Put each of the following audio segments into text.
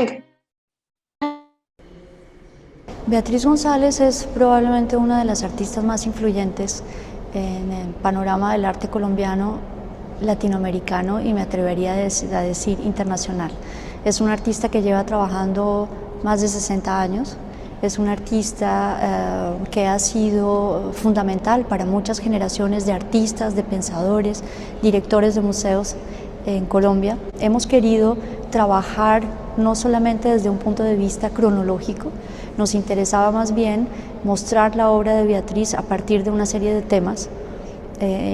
del... Beatriz González es probablemente una de las artistas más influyentes en el panorama del arte colombiano, latinoamericano y me atrevería a decir internacional. Es una artista que lleva trabajando más de 60 años, es una artista que ha sido fundamental para muchas generaciones de artistas, de pensadores, directores de museos en Colombia. Hemos querido trabajar no solamente desde un punto de vista cronológico, nos interesaba más bien mostrar la obra de Beatriz a partir de una serie de temas,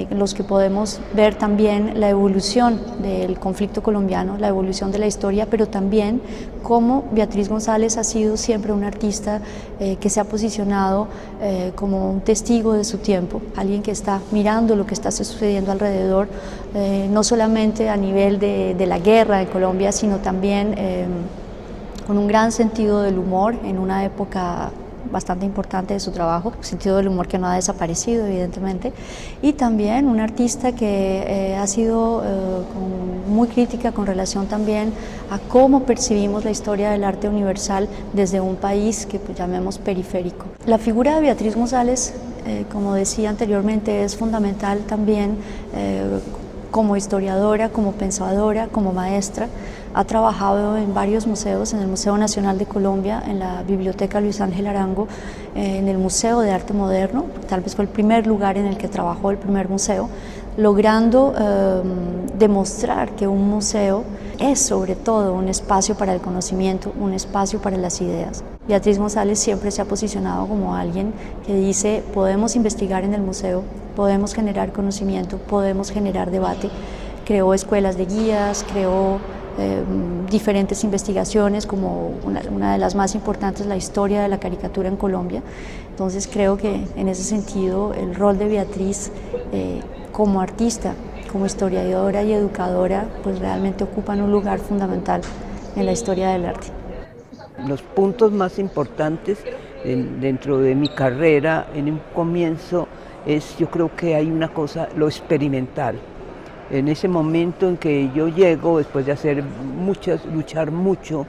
los que podemos ver también la evolución del conflicto colombiano, la evolución de la historia, pero también cómo Beatriz González ha sido siempre una artista que se ha posicionado como un testigo de su tiempo, alguien que está mirando lo que está sucediendo alrededor, no solamente a nivel de la guerra en Colombia, sino también con un gran sentido del humor en una época bastante importante de su trabajo, sentido del humor que no ha desaparecido evidentemente, y también una artista que ha sido muy crítica con relación también a cómo percibimos la historia del arte universal desde un país que pues, llamemos periférico. La figura de Beatriz González, como decía anteriormente, es fundamental también como historiadora, como pensadora, como maestra. Ha trabajado en varios museos, en el Museo Nacional de Colombia, en la Biblioteca Luis Ángel Arango, en el Museo de Arte Moderno, tal vez fue el primer lugar en el que trabajó, el primer museo, logrando demostrar que un museo es sobre todo un espacio para el conocimiento, un espacio para las ideas. Beatriz González siempre se ha posicionado como alguien que dice podemos investigar en el museo, podemos generar conocimiento, podemos generar debate. Creó escuelas de guías, creó diferentes investigaciones, como una de las más importantes, la historia de la caricatura en Colombia. Entonces creo que en ese sentido el rol de Beatriz como artista, como historiadora y educadora, pues realmente ocupan un lugar fundamental en la historia del arte. Los puntos más importantes dentro de mi carrera en un comienzo es, yo creo que hay una cosa, lo experimental. En ese momento en que yo llego, después de hacer luchar mucho,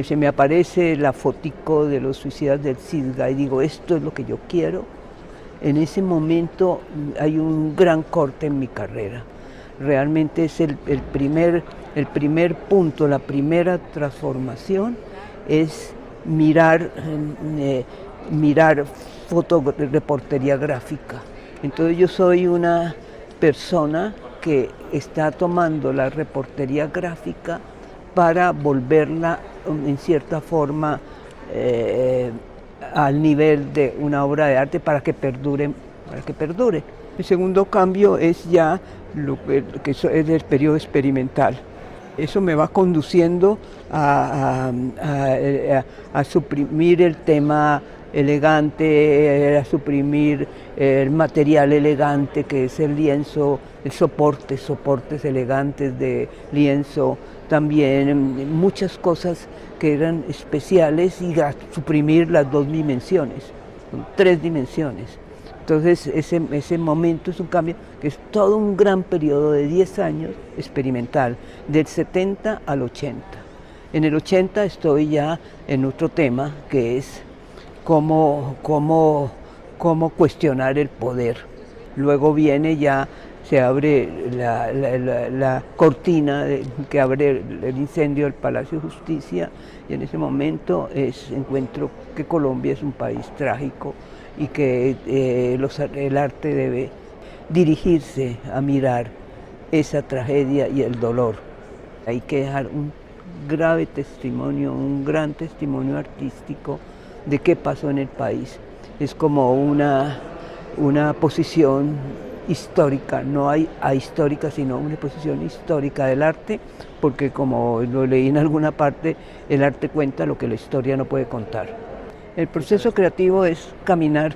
se me aparece la fotico de los suicidas del Cisga y digo, esto es lo que yo quiero. En ese momento hay un gran corte en mi carrera. Realmente es el primer punto, la primera transformación es mirar reportería gráfica. Entonces yo soy una persona que está tomando la reportería gráfica para volverla en cierta forma al nivel de una obra de arte para que perdure. El segundo cambio es ya lo que es el periodo experimental. Eso me va conduciendo a suprimir el tema elegante, a suprimir el material elegante que es el lienzo, el soportes elegantes de lienzo, también muchas cosas que eran especiales y a suprimir las 2 dimensiones, 3 dimensiones. Entonces ese momento es un cambio que es todo un gran periodo de 10 años experimental, del 70 al 80. En el 80 estoy ya en otro tema que es cómo cuestionar el poder. Luego viene ya, se abre la cortina que abre el incendio del Palacio de Justicia y en ese momento encuentro que Colombia es un país trágico y que el arte debe dirigirse a mirar esa tragedia y el dolor. Hay que dejar un grave testimonio, un gran testimonio artístico de qué pasó en el país. Es como una posición histórica, no hay ahistórica, sino una posición histórica del arte, porque como lo leí en alguna parte, el arte cuenta lo que la historia no puede contar. El proceso creativo es caminar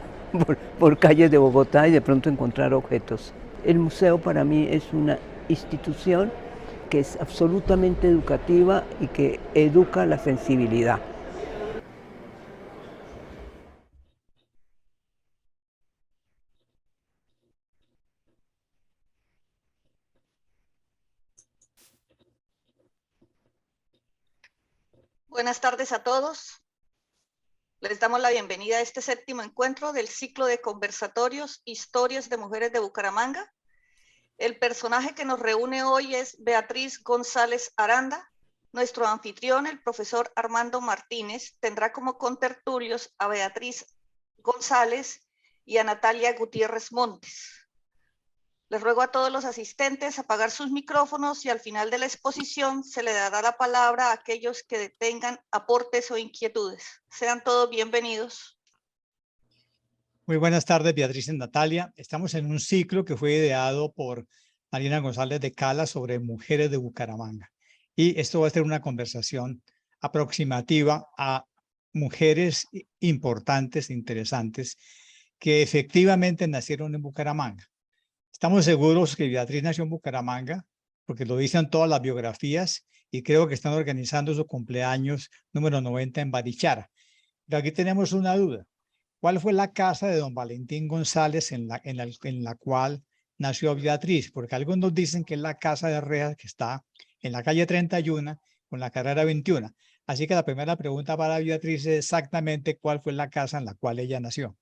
por calles de Bogotá y de pronto encontrar objetos. El museo para mí es una institución que es absolutamente educativa y que educa la sensibilidad. Buenas tardes a todos. Les damos la bienvenida a este séptimo encuentro del ciclo de conversatorios Historias de Mujeres de Bucaramanga. El personaje que nos reúne hoy es Beatriz González Aranda. Nuestro anfitrión, el profesor Armando Martínez, tendrá como contertulios a Beatriz González y a Natalia Gutiérrez Montes. Les ruego a todos los asistentes apagar sus micrófonos y al final de la exposición se le dará la palabra a aquellos que tengan aportes o inquietudes. Sean todos bienvenidos. Muy buenas tardes, Beatriz y Natalia. Estamos en un ciclo que fue ideado por Marina González de Cala sobre mujeres de Bucaramanga. Y esto va a ser una conversación aproximativa a mujeres importantes, interesantes, que efectivamente nacieron en Bucaramanga. Estamos seguros que Beatriz nació en Bucaramanga, porque lo dicen todas las biografías, y creo que están organizando su cumpleaños número 90 en Barichara. Pero aquí tenemos una duda. ¿Cuál fue la casa de don Valentín González en la cual nació Beatriz? Porque algunos dicen que es la casa de rejas que está en la calle 31 con la carrera 21. Así que la primera pregunta para Beatriz es exactamente cuál fue la casa en la cual ella nació.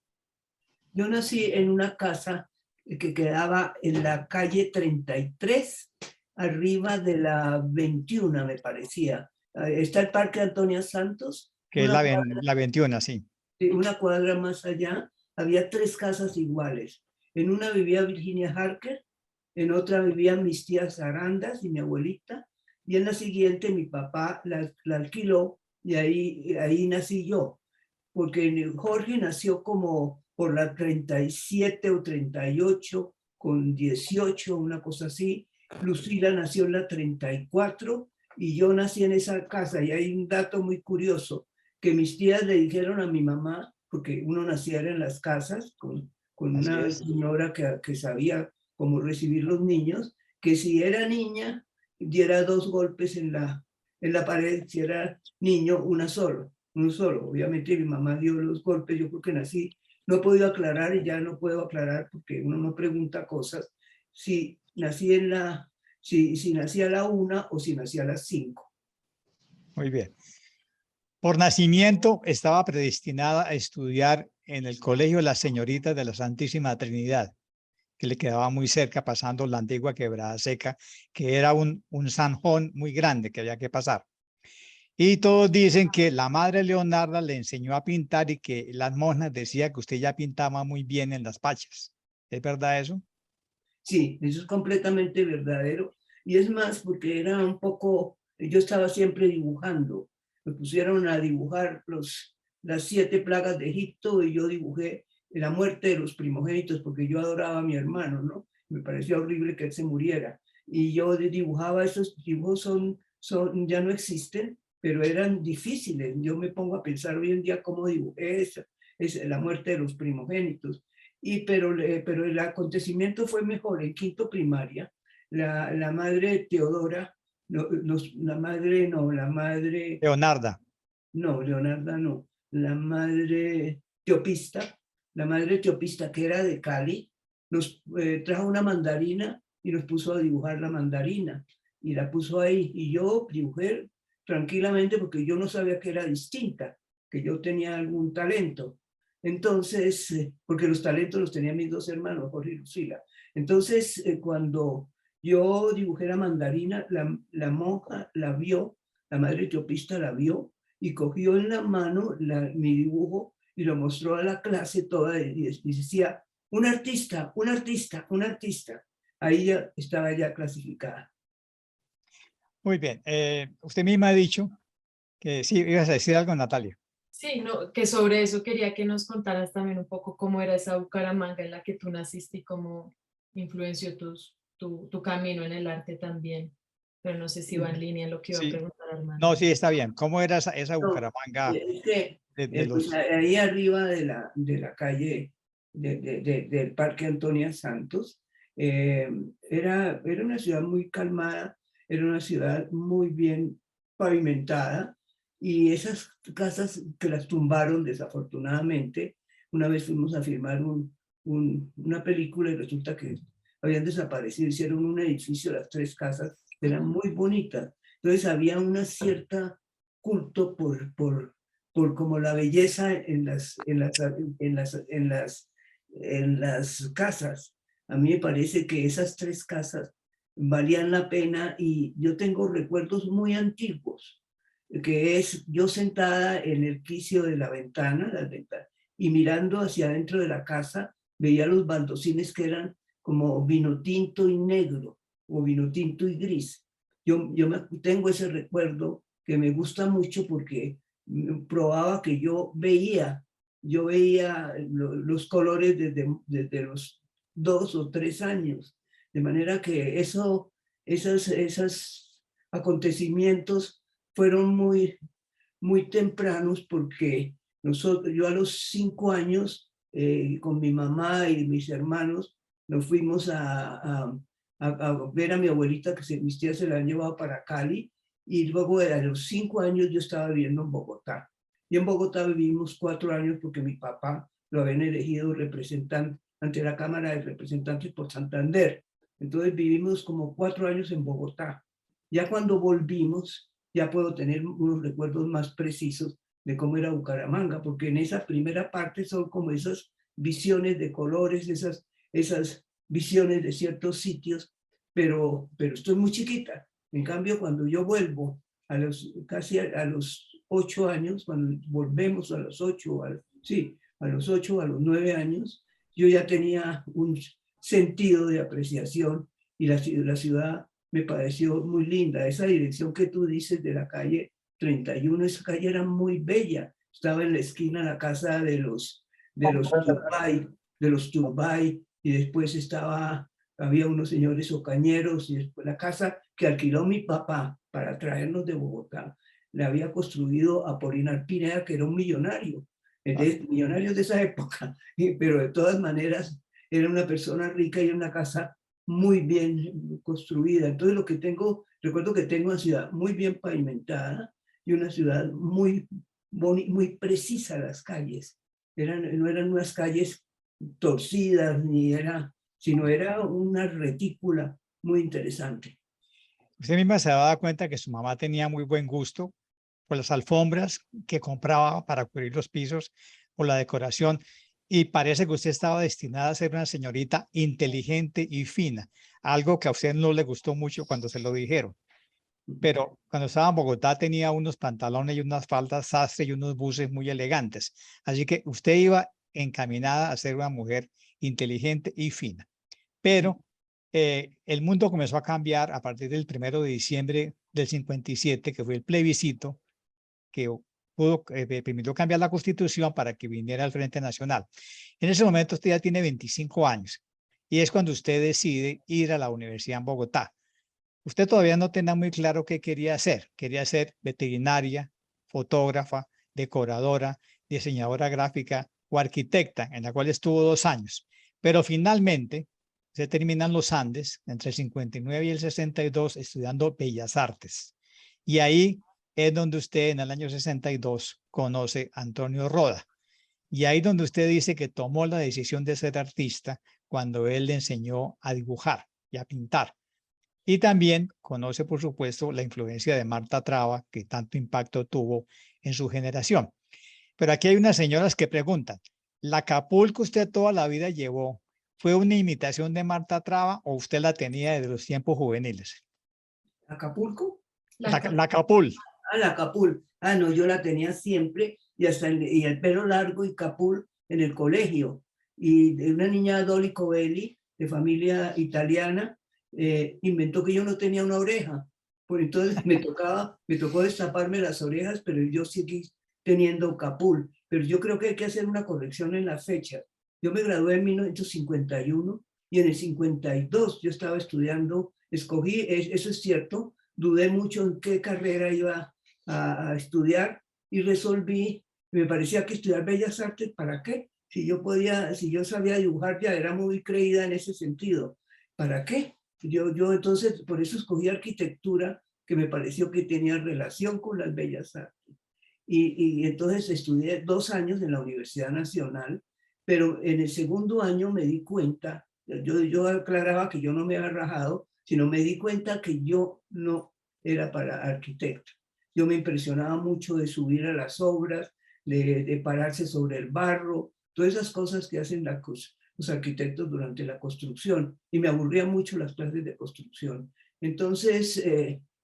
Yo nací en una casa que quedaba en la calle 33, arriba de la 21, me parecía. Está el Parque Antonia Santos. Que es la 21, sí. Una cuadra más allá, había 3 casas iguales. En una vivía Virginia Harker, en otra vivían mis tías Arandas y mi abuelita, y en la siguiente mi papá la alquiló y ahí nací yo, porque Jorge nació como por la 37 o 38, con 18, una cosa así. Lucila nació en la 34 y yo nací en esa casa. Y hay un dato muy curioso, que mis tías le dijeron a mi mamá, porque uno nacía en las casas con una señora que sabía cómo recibir los niños, que si era niña, diera 2 golpes en la pared, si era niño, uno solo. Obviamente mi mamá dio los golpes, yo creo que nací. No he podido aclarar y ya no puedo aclarar porque uno no pregunta cosas, si nací si nací a la 1 o si nací a las 5. Muy bien. Por nacimiento estaba predestinada a estudiar en el Colegio de las Señoritas de la Santísima Trinidad, que le quedaba muy cerca, pasando la antigua Quebrada Seca, que era un zanjón muy grande que había que pasar. Y todos dicen que la madre Leonarda le enseñó a pintar y que las monjas decían que usted ya pintaba muy bien en las pachas. ¿Es verdad eso? Sí, eso es completamente verdadero. Y es más, porque era un poco, yo estaba siempre dibujando. Me pusieron a dibujar las 7 plagas de Egipto y yo dibujé la muerte de los primogénitos porque yo adoraba a mi hermano, ¿no? Me parecía horrible que él se muriera. Y yo dibujaba, esos dibujos ya no existen, pero eran difíciles. Yo me pongo a pensar hoy en día cómo dibujé la muerte de los primogénitos. Pero el acontecimiento fue mejor. En quinto primaria, la madre Teodora, la madre Leonarda. No, Leonarda no. La madre Teopista, que era de Cali, nos trajo una mandarina y nos puso a dibujar la mandarina. Y la puso ahí. Y yo dibujé tranquilamente porque yo no sabía que era distinta, que yo tenía algún talento. Entonces, porque los talentos los tenían mis 2 hermanos, Jorge y Lucila. Entonces, cuando yo dibujé la mandarina, la monja la vio, la madre etiopista la vio y cogió en la mano mi dibujo y lo mostró a la clase toda y decía, un artista, un artista, un artista. Ahí ya estaba ya clasificada. Muy bien. Usted misma ha dicho que sí, ibas a decir algo, Natalia. Sí, no, que sobre eso quería que nos contaras también un poco cómo era esa Bucaramanga en la que tú naciste y cómo influenció tu camino en el arte también. Pero no sé si va en línea lo que iba a preguntar, Armando. No, sí, está bien. ¿Cómo era esa Bucaramanga? Es que pues ahí arriba de la calle del Parque Antonia Santos, era una ciudad muy calmada, era una ciudad muy bien pavimentada, y esas casas que las tumbaron desafortunadamente, una vez fuimos a filmar una película y resulta que habían desaparecido, hicieron un edificio, las 3 casas, eran muy bonitas. Entonces había una cierta culto por como la belleza en las casas. A mí me parece que esas 3 casas valían la pena y yo tengo recuerdos muy antiguos, que es yo sentada en el quicio de la ventana, y mirando hacia adentro de la casa, veía los baldocines que eran como vino tinto y negro, o vino tinto y gris. Yo tengo ese recuerdo que me gusta mucho porque probaba que yo veía los colores desde los 2 o 3 años. De manera que esos acontecimientos fueron muy, muy tempranos porque yo a los 5 años, con mi mamá y mis hermanos, nos fuimos a ver a mi abuelita, que mis tías se la han llevado para Cali, y luego a los 5 años yo estaba viviendo en Bogotá. Y en Bogotá vivimos 4 años porque mi papá lo habían elegido representante ante la Cámara de Representantes por Santander. Entonces vivimos como 4 años en Bogotá. Ya cuando volvimos, ya puedo tener unos recuerdos más precisos de cómo era Bucaramanga, porque en esa primera parte son como esas visiones de colores, esas visiones de ciertos sitios, pero estoy muy chiquita. En cambio, cuando yo vuelvo casi a los 8 años, cuando volvemos a los 8, a los 8, a los 9 años, yo ya tenía un sentido de apreciación y la ciudad me pareció muy linda. Esa dirección que tú dices de la calle 31, esa calle era muy bella. Estaba en la esquina la casa de los Turbay, y después había unos señores ocañeros, y después la casa que alquiló mi papá para traernos de Bogotá, la había construido Apolinar Pineda, que era un millonario, millonario de esa época, pero de todas maneras era una persona rica y una casa muy bien construida. Entonces recuerdo que tengo una ciudad muy bien pavimentada y una ciudad muy precisa las calles. No eran unas calles torcidas, sino era una retícula muy interesante. Usted misma se daba cuenta que su mamá tenía muy buen gusto por las alfombras que compraba para cubrir los pisos, por la decoración, y parece que usted estaba destinada a ser una señorita inteligente y fina, algo que a usted no le gustó mucho cuando se lo dijeron. Pero cuando estaba en Bogotá tenía unos pantalones y unas faldas sastre y unos buses muy elegantes. Así que usted iba encaminada a ser una mujer inteligente y fina. Pero el mundo comenzó a cambiar a partir del 1 de diciembre del 57, que fue el plebiscito que permitió cambiar la Constitución para que viniera al Frente Nacional. En ese momento usted ya tiene 25 años y es cuando usted decide ir a la universidad en Bogotá. Usted todavía no tenía muy claro qué quería hacer. Quería ser veterinaria, fotógrafa, decoradora, diseñadora gráfica o arquitecta, en la cual estuvo 2 años. Pero finalmente se terminan los Andes entre el 59 y el 62 estudiando Bellas Artes. Y ahí es donde usted en el año 62 conoce a Antonio Roda. Y ahí donde usted dice que tomó la decisión de ser artista cuando él le enseñó a dibujar y a pintar. Y también conoce, por supuesto, la influencia de Marta Traba, que tanto impacto tuvo en su generación. Pero aquí hay unas señoras que preguntan, ¿la Acapulco usted toda la vida llevó? ¿Fue una imitación de Marta Traba o usted la tenía desde los tiempos juveniles? ¿Acapulco? La Capul. La Capul. No, yo la tenía siempre y el pelo largo y Capul en el colegio. Y de una niña Dolly Covelli, de familia italiana, inventó que yo no tenía una oreja. Por entonces me tocó destaparme las orejas, pero yo seguí teniendo Capul. Pero yo creo que hay que hacer una corrección en las fechas. Yo me gradué en 1951 y en el 52 yo estaba estudiando, escogí, eso es cierto, dudé mucho en qué carrera iba a estudiar y resolví, me parecía que estudiar Bellas Artes, ¿para qué? Si yo sabía dibujar, ya era muy creída en ese sentido. ¿Para qué? Yo entonces, por eso escogí arquitectura, que me pareció que tenía relación con las Bellas Artes. Y entonces estudié 2 años en la Universidad Nacional, pero en el segundo año me di cuenta, yo aclaraba que yo no me había rajado, sino me di cuenta que yo no era para arquitecto, Yo me impresionaba mucho de subir a las obras, de pararse sobre el barro, todas esas cosas que hacen los arquitectos durante la construcción, y me aburrían mucho las clases de construcción. Entonces,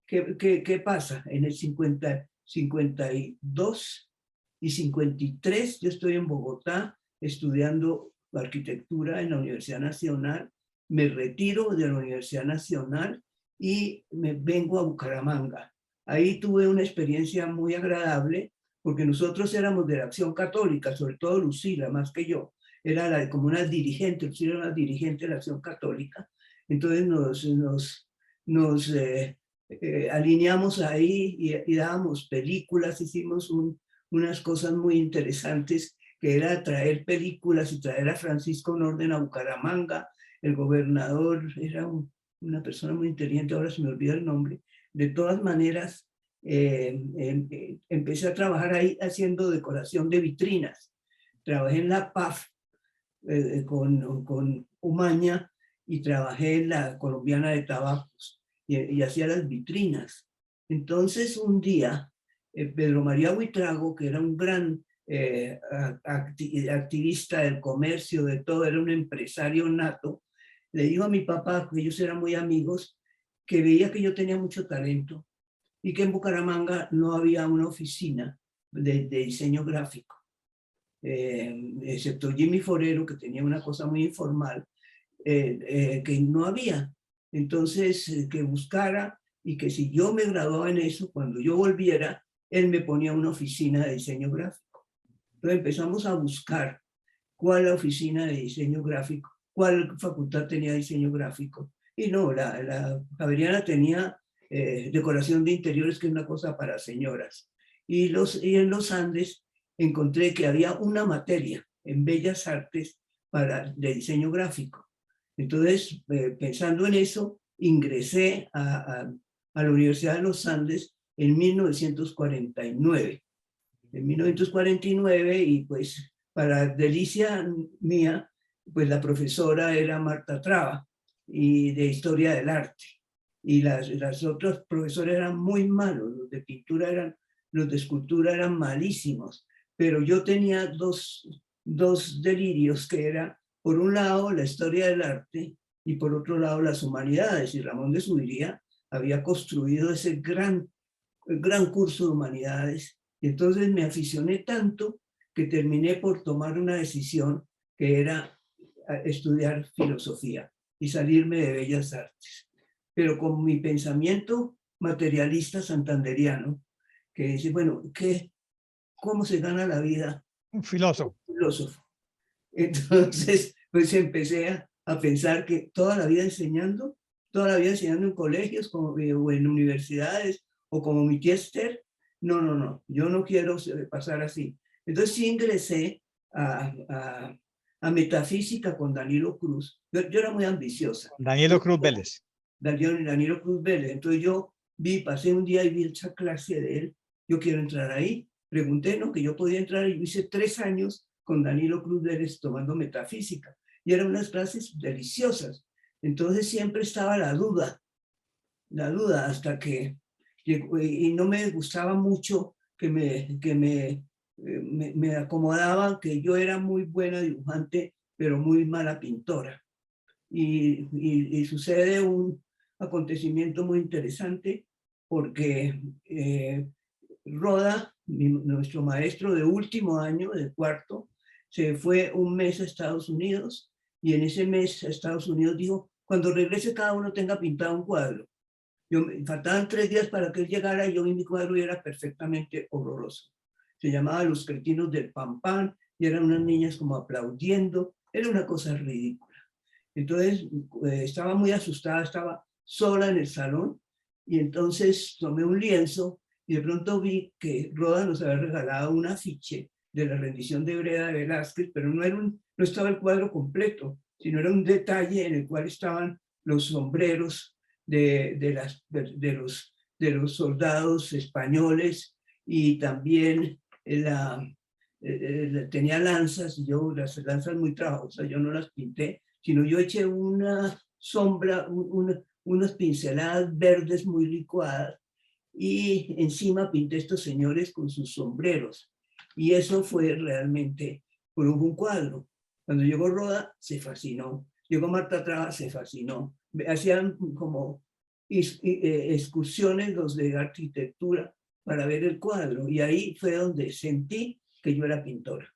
¿qué pasa? En el 52 y 53 yo estoy en Bogotá estudiando arquitectura en la Universidad Nacional, me retiro de la Universidad Nacional y me vengo a Bucaramanga. Ahí tuve una experiencia muy agradable porque nosotros éramos de la Acción Católica, sobre todo Lucila, más que yo. Era como una dirigente, Lucila era una dirigente de la Acción Católica. Entonces nos alineamos ahí y dábamos películas, hicimos unas cosas muy interesantes, que era traer películas y traer a Francisco Norden a Bucaramanga. El gobernador era una persona muy inteligente, ahora se me olvida el nombre. De todas maneras, empecé a trabajar ahí haciendo decoración de vitrinas. Trabajé en la PAF con Umaña y trabajé en la Colombiana de Tabacos y hacía las vitrinas. Entonces un día, Pedro María Buitrago, que era un gran activista del comercio, de todo, era un empresario nato, le dijo a mi papá, que ellos eran muy amigos, que veía que yo tenía mucho talento y que en Bucaramanga no había una oficina de diseño gráfico, excepto Jimmy Forero, que tenía una cosa muy informal, que no había. Entonces, que buscara y que si yo me graduaba en eso, cuando yo volviera, él me ponía una oficina de diseño gráfico. Entonces empezamos a buscar cuál la oficina de diseño gráfico, cuál facultad tenía diseño gráfico. Y no, la Javeriana tenía decoración de interiores, que es una cosa para señoras. Y en los Andes encontré que había una materia en Bellas Artes de diseño gráfico. Entonces, pensando en eso, ingresé a la Universidad de los Andes en 1949. En 1949, y pues para delicia mía, pues la profesora era Marta Traba, y de Historia del Arte. Y las otras profesoras eran muy malos, los de escultura eran malísimos, pero yo tenía dos delirios, que era, por un lado, la historia del arte, y por otro lado, las humanidades, y Ramón de Zuviría había construido ese gran curso de humanidades, y entonces me aficioné tanto que terminé por tomar una decisión, que era estudiar filosofía y salirme de Bellas Artes, pero con mi pensamiento materialista santanderiano, que dice, bueno, ¿cómo se gana la vida? Un filósofo. Filósofo. Entonces, pues empecé a pensar que toda la vida enseñando en colegios o en universidades, o como mi tía Esther, no, yo no quiero pasar así. Entonces sí ingresé a metafísica con Danilo Cruz. Yo era muy ambiciosa. Danilo Cruz Vélez. Danilo Cruz Vélez. Entonces yo pasé un día y vi esa clase de él. Yo quiero entrar ahí. Pregunté, ¿no?, que yo podía entrar, y yo hice 3 años con Danilo Cruz Vélez tomando metafísica. Y eran unas clases deliciosas. Entonces siempre estaba la duda, hasta que llegó, y no me gustaba mucho que me acomodaba, que yo era muy buena dibujante, pero muy mala pintora. Y sucede un acontecimiento muy interesante, porque Roda, nuestro maestro de último año, de cuarto, se fue un mes a Estados Unidos, y en ese mes a Estados Unidos dijo, cuando regrese cada uno tenga pintado un cuadro. Faltaban 3 días para que él llegara, y yo vi mi cuadro y era perfectamente horroroso. Se llamaba Los cretinos del Pampán, y eran unas niñas como aplaudiendo, era una cosa ridícula. Entonces estaba muy asustada, estaba sola en el salón, y entonces tomé un lienzo, y de pronto vi que Roda nos había regalado un afiche de la rendición de Breda de Velázquez, pero no estaba el cuadro completo, sino era un detalle en el cual estaban los sombreros de los soldados españoles, y también tenía lanzas, y yo las lanzas muy trabajosas, yo no las pinté, sino yo eché una sombra, unas pinceladas verdes muy licuadas, y encima pinté estos señores con sus sombreros. Y eso fue realmente por un cuadro. Cuando llegó Roda, se fascinó. Llegó Marta Traba, se fascinó. Hacían como excursiones los de arquitectura para ver el cuadro. Y ahí fue donde sentí que yo era pintora.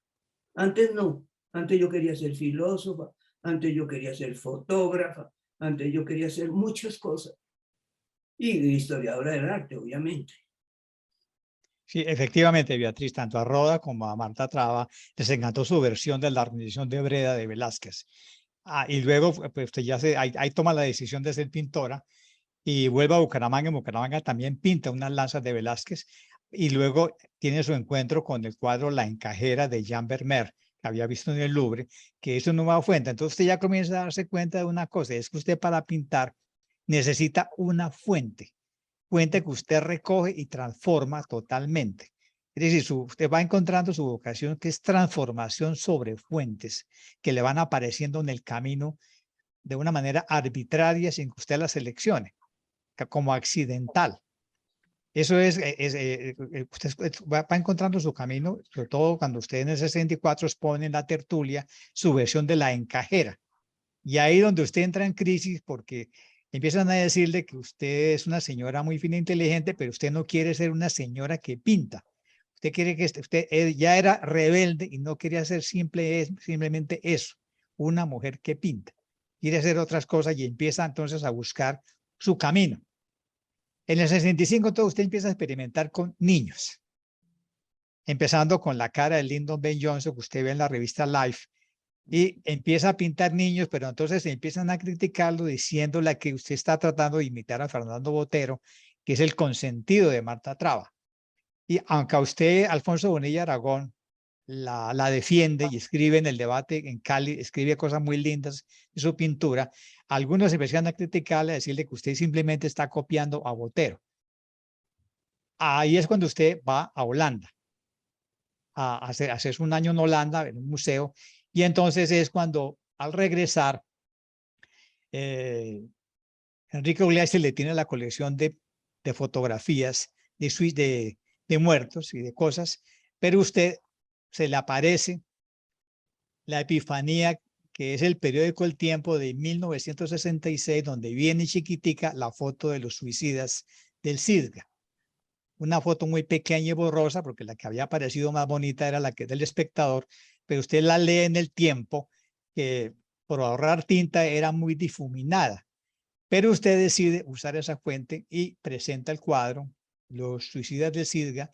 Antes no. Antes yo quería ser filósofa, antes yo quería ser fotógrafa, antes yo quería hacer muchas cosas. Y historiadora del arte, obviamente. Sí, efectivamente, Beatriz, tanto a Roda como a Marta Traba les encantó su versión de la organización de Breda de Velázquez. Y luego, pues usted ya ahí toma la decisión de ser pintora y vuelve a Bucaramanga. En Bucaramanga también pinta unas lanzas de Velázquez y luego tiene su encuentro con el cuadro La Encajera de Jean Vermeer, que había visto en el Louvre, que es una nueva fuente. Entonces usted ya comienza a darse cuenta de una cosa, es que usted para pintar necesita una fuente que usted recoge y transforma totalmente. Es decir, usted va encontrando su vocación, que es transformación sobre fuentes que le van apareciendo en el camino de una manera arbitraria sin que usted la seleccione, como accidental. Eso usted va encontrando su camino, sobre todo cuando usted en el 64 expone en la tertulia su versión de La Encajera. Y ahí donde usted entra en crisis porque empiezan a decirle que usted es una señora muy fina e inteligente, pero usted no quiere ser una señora que pinta. Usted quiere que usted ya era rebelde y no quería ser simplemente eso, una mujer que pinta. Quiere hacer otras cosas y empieza entonces a buscar su camino. En el 65 todo usted empieza a experimentar con niños, empezando con la cara de Lyndon B. Johnson que usted ve en la revista Life, y empieza a pintar niños, pero entonces empiezan a criticarlo diciéndole que usted está tratando de imitar a Fernando Botero, que es el consentido de Marta Traba. Y aunque a usted, Alfonso Bonilla Aragón, la defiende y escribe en el debate en Cali, escribe cosas muy lindas de su pintura, algunos empiezan a criticarle, a decirle que usted simplemente está copiando a Botero. Ahí es cuando usted va a Holanda, a hacer un año en Holanda, en un museo, y entonces es cuando al regresar, Enrique Uliase le tiene la colección de fotografías de muertos y de cosas, pero usted se le aparece la Epifanía, que es el periódico El Tiempo de 1966, donde viene chiquitica la foto de los suicidas del CISGA. Una foto muy pequeña y borrosa, porque la que había aparecido más bonita era la que es del Espectador, pero usted la lee en El Tiempo, que por ahorrar tinta era muy difuminada. Pero usted decide usar esa fuente y presenta el cuadro, Los suicidas del CISGA,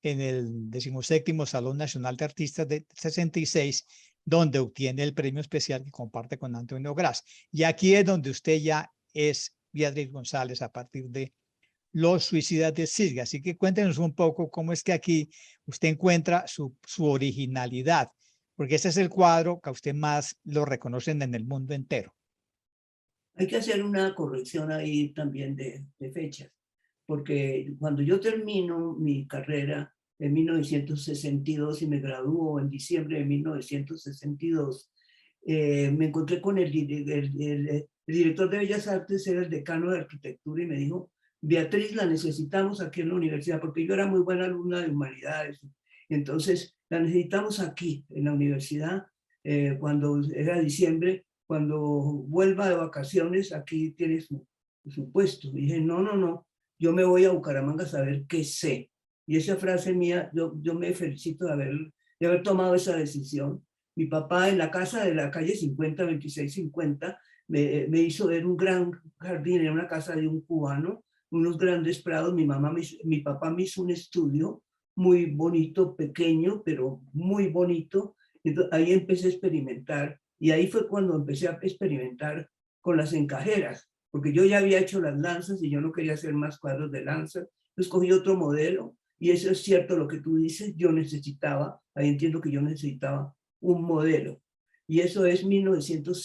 en el 17º Salón Nacional de Artistas de 66, donde obtiene el premio especial que comparte con Antonio Gras. Y aquí es donde usted ya es Beatriz González a partir de Los suicidas del CISGA. Así que cuéntenos un poco cómo es que aquí usted encuentra su originalidad, porque ese es el cuadro que a usted más lo reconocen en el mundo entero. Hay que hacer una corrección ahí también de fechas, porque cuando yo termino mi carrera en 1962 y me gradúo en diciembre de 1962, me encontré con el director de Bellas Artes, era el decano de arquitectura, y me dijo: Beatriz, la necesitamos aquí en la universidad, porque yo era muy buena alumna de humanidades. Entonces, la necesitamos aquí en la universidad. Cuando era diciembre, cuando vuelva de vacaciones, aquí tiene su puesto. Y dije: no, yo me voy a Bucaramanga a saber qué sé. Y esa frase mía, yo me felicito de haber tomado esa decisión. Mi papá, en la casa de la calle 50, 2650, me hizo ver un gran jardín, en una casa de un cubano, unos grandes prados. Mi papá me hizo un estudio muy bonito, pequeño, pero muy bonito. Entonces, ahí empecé a experimentar, y ahí fue cuando empecé a experimentar con las encajeras, porque yo ya había hecho las lanzas y yo no quería hacer más cuadros de lanza. Entonces cogí otro modelo, y eso es cierto lo que tú dices, ahí entiendo que yo necesitaba un modelo, y eso es 62,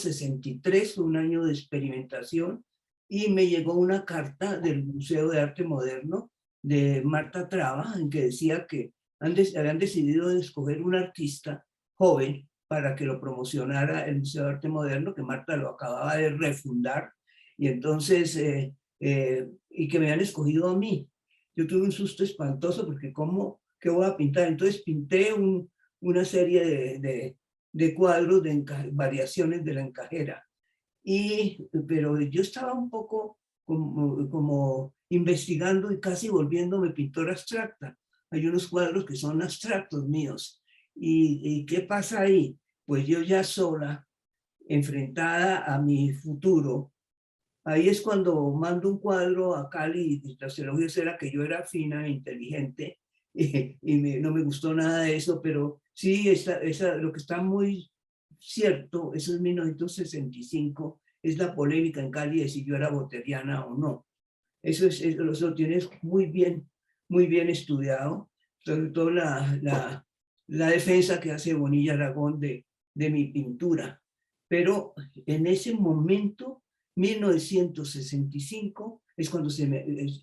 63, fue un año de experimentación, y me llegó una carta del Museo de Arte Moderno de Marta Traba, en que decía que habían decidido escoger un artista joven para que lo promocionara el Museo de Arte Moderno, que Marta lo acababa de refundar, y entonces, y que me han escogido a mí. Yo tuve un susto espantoso porque ¿qué voy a pintar? Entonces pinté una serie de cuadros de variaciones de la encajera. Pero yo estaba un poco como investigando y casi volviéndome pintora abstracta. Hay unos cuadros que son abstractos míos. ¿Y qué pasa ahí? Pues yo ya sola, enfrentada a mi futuro, ahí es cuando mando un cuadro a Cali, y tras el elogio era que yo era fina e inteligente, no me gustó nada de eso, pero sí, lo que está muy cierto, eso es 1965, es la polémica en Cali de si yo era boteriana o no. Eso lo tienes muy bien estudiado, sobre todo la defensa que hace Bonilla Aragón de mi pintura. Pero en ese momento, 1965, es cuando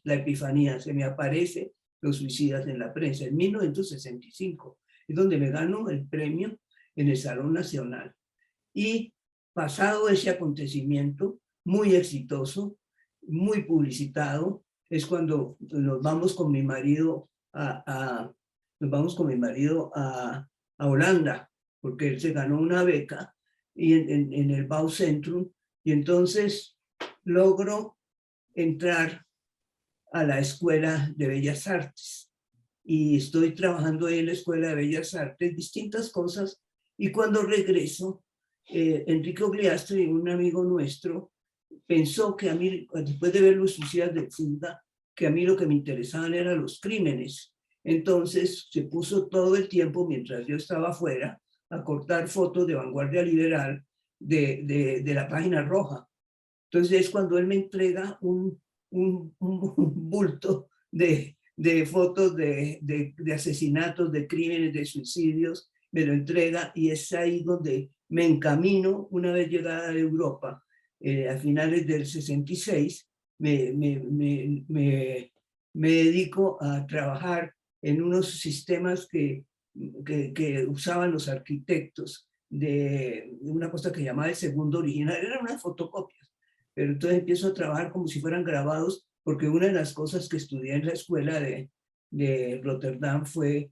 la epifanía, se me aparece Los Suicidas en la prensa. En 1965 es donde me gano el premio en el Salón Nacional. Y pasado ese acontecimiento muy exitoso, muy publicitado, es cuando nos vamos con mi marido a Holanda, porque él se ganó una beca y en el Bouwcentrum, y entonces logro entrar a la Escuela de Bellas Artes. Y estoy trabajando ahí en la Escuela de Bellas Artes, distintas cosas, y cuando regreso, Enrique Ogliastri, un amigo nuestro, pensó que a mí, después de ver Los Suicidas del SIDA, que a mí lo que me interesaban eran los crímenes. Entonces se puso todo el tiempo, mientras yo estaba afuera, a cortar fotos de Vanguardia Liberal de la página roja. Entonces es cuando él me entrega un bulto de fotos de asesinatos, de crímenes, de suicidios, me lo entrega, y es ahí donde me encamino, una vez llegada a Europa, a finales del 66, me dedico a trabajar en unos sistemas que usaban los arquitectos de una cosa que llamaba el segundo original, eran unas fotocopias, pero entonces empiezo a trabajar como si fueran grabados, porque una de las cosas que estudié en la escuela de Rotterdam fue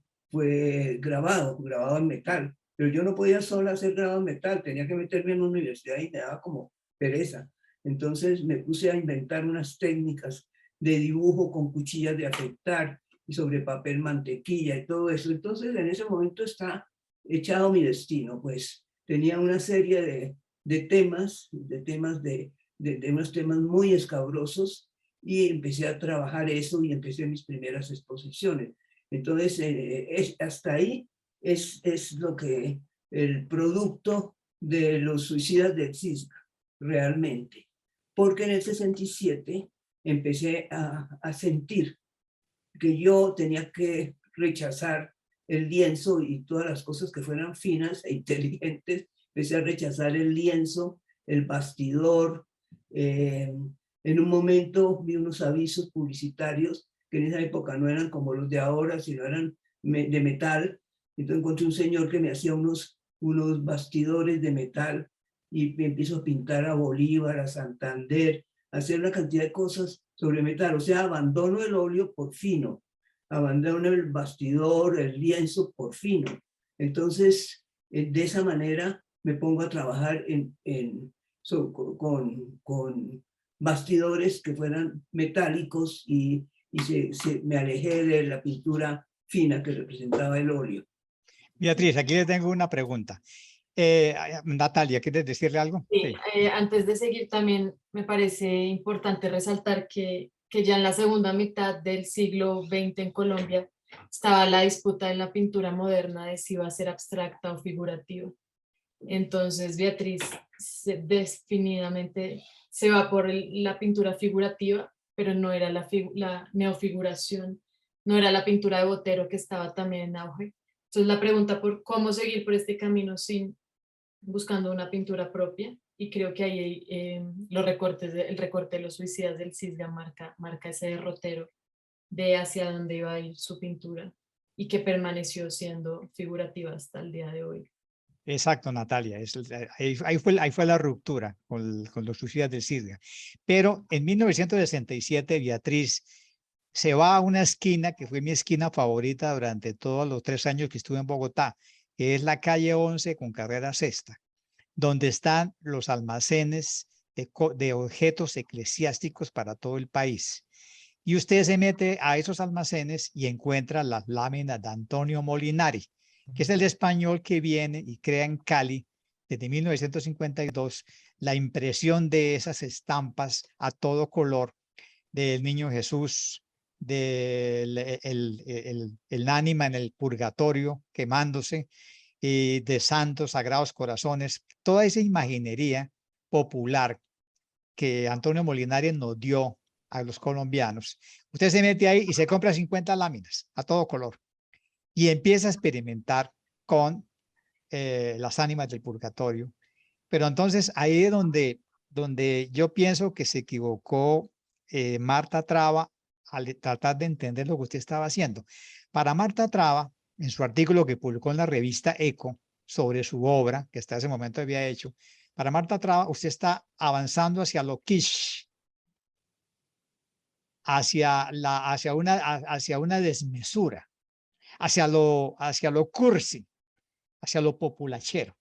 grabado en metal, pero yo no podía solo hacer grabado en metal, tenía que meterme en una universidad y me daba como pereza. Entonces me puse a inventar unas técnicas de dibujo con cuchillas de afeitar y sobre papel mantequilla y todo eso. Entonces en ese momento está echado mi destino, pues tenía una serie de temas unos temas muy escabrosos, y empecé a trabajar eso y empecé mis primeras exposiciones. Entonces, hasta ahí es lo que el producto de Los Suicidas del SISGA, realmente. Porque en el 67 empecé a sentir que yo tenía que rechazar el lienzo y todas las cosas que fueran finas e inteligentes. Empecé a rechazar el lienzo, el bastidor. En un momento vi unos avisos publicitarios que en esa época no eran como los de ahora, sino eran de metal. Entonces encontré un señor que me hacía unos bastidores de metal, y me empiezo a pintar a Bolívar, a Santander, a hacer una cantidad de cosas sobre metal. O sea, abandono el óleo por fino, abandono el bastidor, el lienzo por fino. Entonces, de esa manera me pongo a trabajar con bastidores que fueran metálicos, y me alejé de la pintura fina que representaba el óleo. Beatriz, aquí le tengo una pregunta. Natalia, ¿quieres decirle algo? Sí, antes de seguir, también me parece importante resaltar que ya en la segunda mitad del siglo XX en Colombia estaba la disputa en la pintura moderna de si iba a ser abstracta o figurativa. Entonces Beatriz definidamente se va por la pintura figurativa, pero no era la neofiguración, no era la pintura de Botero, que estaba también en auge. Entonces la pregunta por cómo seguir por este camino buscando una pintura propia, y creo que ahí el recorte de Los Suicidas del SISGA marca ese derrotero de hacia dónde iba a ir su pintura, y que permaneció siendo figurativa hasta el día de hoy. Exacto, Natalia. Ahí fue la ruptura con los suicidas del SIDA. Pero en 1967, Beatriz se va a una esquina que fue mi esquina favorita durante todos los 3 años que estuve en Bogotá, que es la calle 11 con carrera sexta, donde están los almacenes de objetos eclesiásticos para todo el país. Y usted se mete a esos almacenes y encuentra las láminas de Antonio Molinari, que es el español que viene y crea en Cali desde 1952 la impresión de esas estampas a todo color del Niño Jesús, del el ánima en el purgatorio quemándose, y de santos, sagrados corazones, toda esa imaginería popular que Antonio Molinari nos dio a los colombianos. Usted se mete ahí y se compra 50 láminas a todo color y empieza a experimentar con las ánimas del purgatorio. Pero entonces ahí es donde yo pienso que se equivocó Marta Traba al tratar de entender lo que usted estaba haciendo. Para Marta Traba, en su artículo que publicó en la revista Eco sobre su obra, que hasta ese momento había hecho, para Marta Traba, usted está avanzando hacia lo kitsch, hacia una desmesura, hacia lo cursi, hacia lo populachero.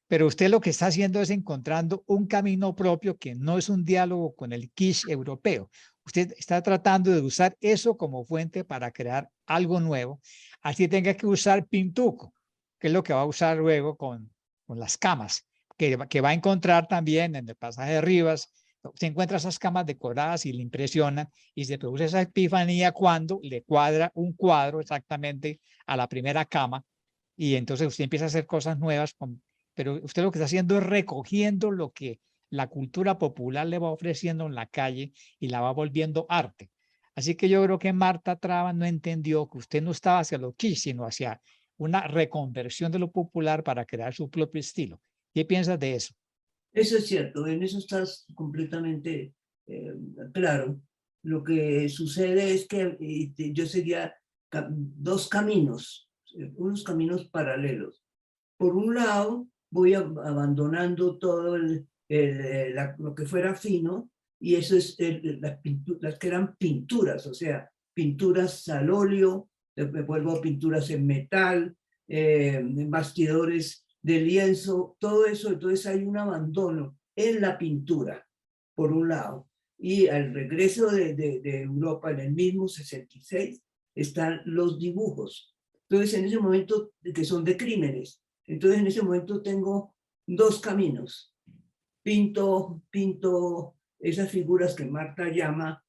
Pero usted lo que está haciendo es encontrando un camino propio que no es un diálogo con el kitsch europeo. Usted está tratando de usar eso como fuente para crear algo nuevo. Así tenga que usar pintuco, que es lo que va a usar luego con las camas, que va a encontrar también en el pasaje de Rivas. Usted encuentra esas camas decoradas y le impresiona y se produce esa epifanía cuando le cuadra un cuadro exactamente a la primera cama y entonces usted empieza a hacer cosas nuevas pero usted lo que está haciendo es recogiendo lo que la cultura popular le va ofreciendo en la calle y la va volviendo arte. Así que yo creo que Marta Traba no entendió que usted no estaba hacia lo kitsch, sino hacia una reconversión de lo popular para crear su propio estilo. ¿Qué piensas de eso? Eso es cierto, en eso estás completamente claro. Lo que sucede es que yo seguía dos caminos, unos caminos paralelos. Por un lado, voy abandonando todo lo que fuera fino, y eso es las que eran pinturas, o sea, pinturas al óleo, me vuelvo a pinturas en metal, bastidores de lienzo, todo eso. Entonces hay un abandono en la pintura, por un lado. Y al regreso de Europa en el mismo 66 están los dibujos. Entonces en ese momento, que son de crímenes, entonces en ese momento tengo dos caminos. Pinto esas figuras que Marta llama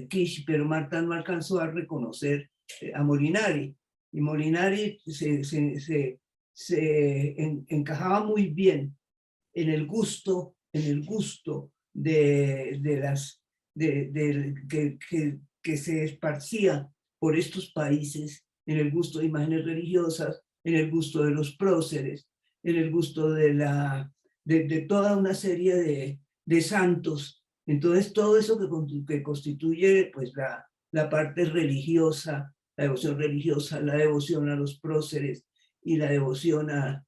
kitsch, pero Marta no alcanzó a reconocer a Molinari. Y Molinari se encajaba muy bien en el gusto que se esparcía por estos países, en el gusto de imágenes religiosas, en el gusto de los próceres, en el gusto de toda una serie de santos. Entonces todo eso que constituye pues la parte religiosa, la devoción religiosa, la devoción a los próceres y la devoción a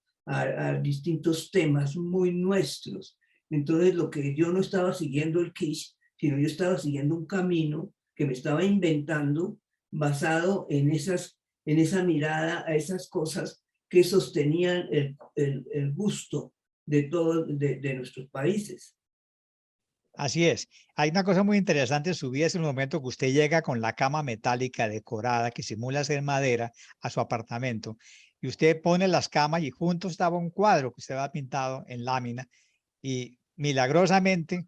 distintos temas muy nuestros. Entonces lo que yo no estaba siguiendo el kitsch, sino yo estaba siguiendo un camino que me estaba inventando basado en esa mirada a esas cosas que sostenían el gusto de todos de nuestros países. Así es. Hay una cosa muy interesante en su vida, es el momento que usted llega con la cama metálica decorada que simula ser madera a su apartamento y usted pone las camas y junto estaba un cuadro que usted había pintado en lámina y milagrosamente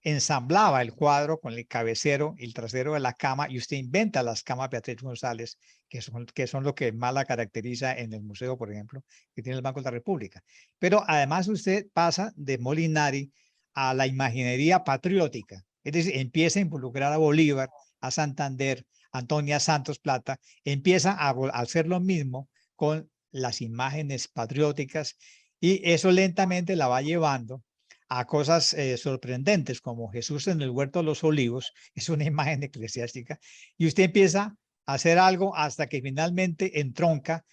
ensamblaba el cuadro con el cabecero y el trasero de la cama y usted inventa las camas Beatriz González, que son lo que más la caracteriza en el museo, por ejemplo, que tiene el Banco de la República. Pero además usted pasa de Molinari a la imaginería patriótica, es decir, empieza a involucrar a Bolívar, a Santander, a Antonia Santos Plata, empieza a hacer lo mismo con las imágenes patrióticas y eso lentamente la va llevando a cosas sorprendentes como Jesús en el Huerto de los Olivos, es una imagen eclesiástica, y usted empieza a hacer algo hasta que finalmente entronca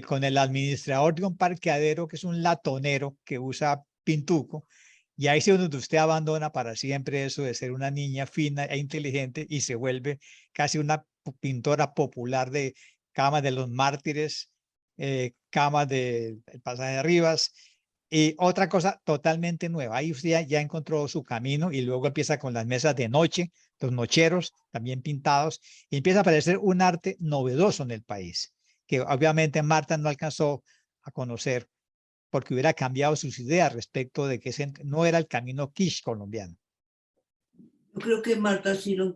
con el administrador de un parqueadero que es un latonero que usa pintuco. Y ahí es donde usted abandona para siempre eso de ser una niña fina e inteligente y se vuelve casi una pintora popular de camas de los mártires, camas del pasaje de Rivas. Y otra cosa totalmente nueva, ahí usted ya encontró su camino y luego empieza con las mesas de noche, los nocheros también pintados, y empieza a aparecer un arte novedoso en el país, que obviamente Marta no alcanzó a conocer porque hubiera cambiado sus ideas respecto de que ese no era el camino quiche colombiano. Yo creo que Marta sí lo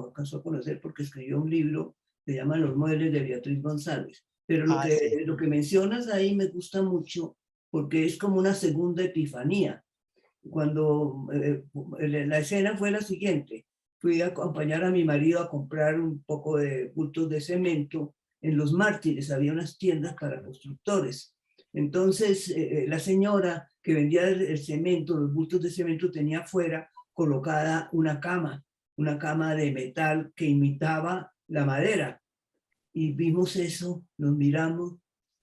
alcanzó a conocer porque escribió un libro que se llama Los muebles de Beatriz González. Pero Sí. lo que mencionas ahí me gusta mucho porque es como una segunda epifanía. Cuando la escena fue la siguiente, fui a acompañar a mi marido a comprar un poco de bultos de cemento en Los Mártires, había unas tiendas para constructores. Entonces la señora que vendía el cemento, los bultos de cemento, tenía afuera colocada una cama de metal que imitaba la madera. Y vimos eso, nos miramos,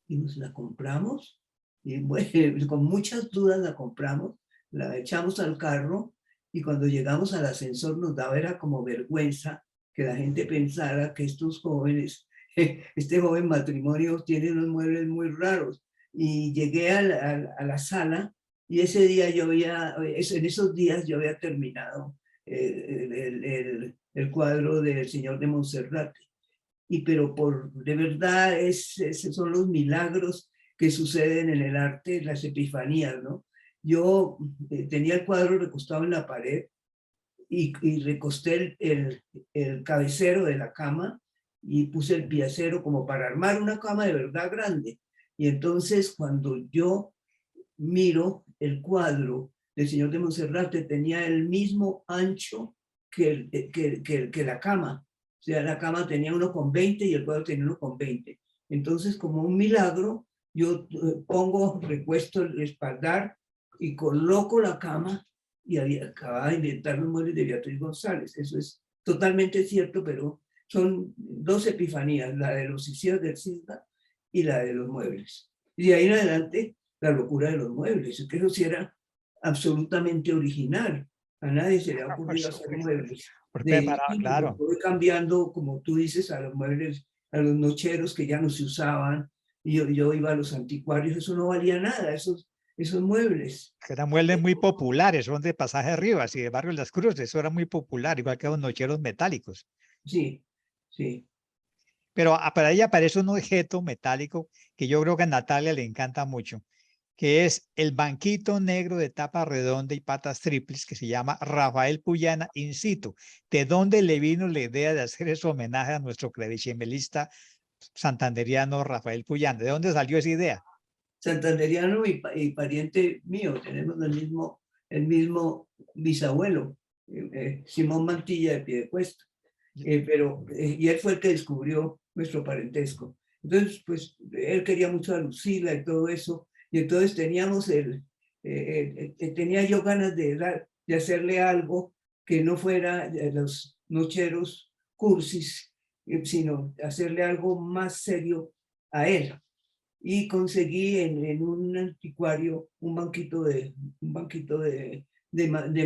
dijimos, ¿la compramos? Y bueno, con muchas dudas la compramos, la echamos al carro y cuando llegamos al ascensor nos daba, era como vergüenza que la gente pensara que estos jóvenes, este joven matrimonio tiene unos muebles muy raros. Y llegué a la sala y ese día en esos días yo había terminado el cuadro del Señor de Monserrate. Pero de verdad, esos son los milagros que suceden en el arte, las epifanías, ¿no? Yo tenía el cuadro recostado en la pared y recosté el cabecero de la cama y puse el piecero como para armar una cama de verdad grande. Y entonces cuando yo miro el cuadro del Señor de Monserrate, tenía el mismo ancho que la cama. O sea, la cama tenía 1,20 y el cuadro tenía 1,20. Entonces, como un milagro, yo recuesto el espaldar y coloco la cama y acababa de inventar los muebles de Beatriz González. Eso es totalmente cierto, pero son dos epifanías, la de los Isías del Cisna y la de los muebles. Y de ahí en adelante, la locura de los muebles. Es que eso sí era absolutamente original. A nadie se le ha ocurrido hacer muebles. Claro. Fue cambiando, como tú dices, a los muebles, a los nocheros que ya no se usaban. Y yo iba a los anticuarios, eso no valía nada, esos muebles. Eran muebles muy populares, son de Pasaje Rivas y de Barrio Las Cruces, eso era muy popular, igual que los nocheros metálicos. Sí, sí. Pero para ella aparece un objeto metálico que yo creo que a Natalia le encanta mucho, que es el banquito negro de tapa redonda y patas triples que se llama Rafael Puyana in situ. ¿De dónde le vino la idea de hacer ese homenaje a nuestro clavecinelista santanderiano Rafael Puyana? ¿De dónde salió esa idea? Santanderiano y pariente mío, tenemos el mismo bisabuelo, Simón Mantilla de Piedecuesta. Y él fue el que descubrió nuestro parentesco. Entonces, pues, él quería mucho a Lucila y todo eso, y entonces tenía yo ganas de hacerle algo que no fuera de los nocheros cursis, sino hacerle algo más serio a él. Y conseguí en un anticuario un banquito de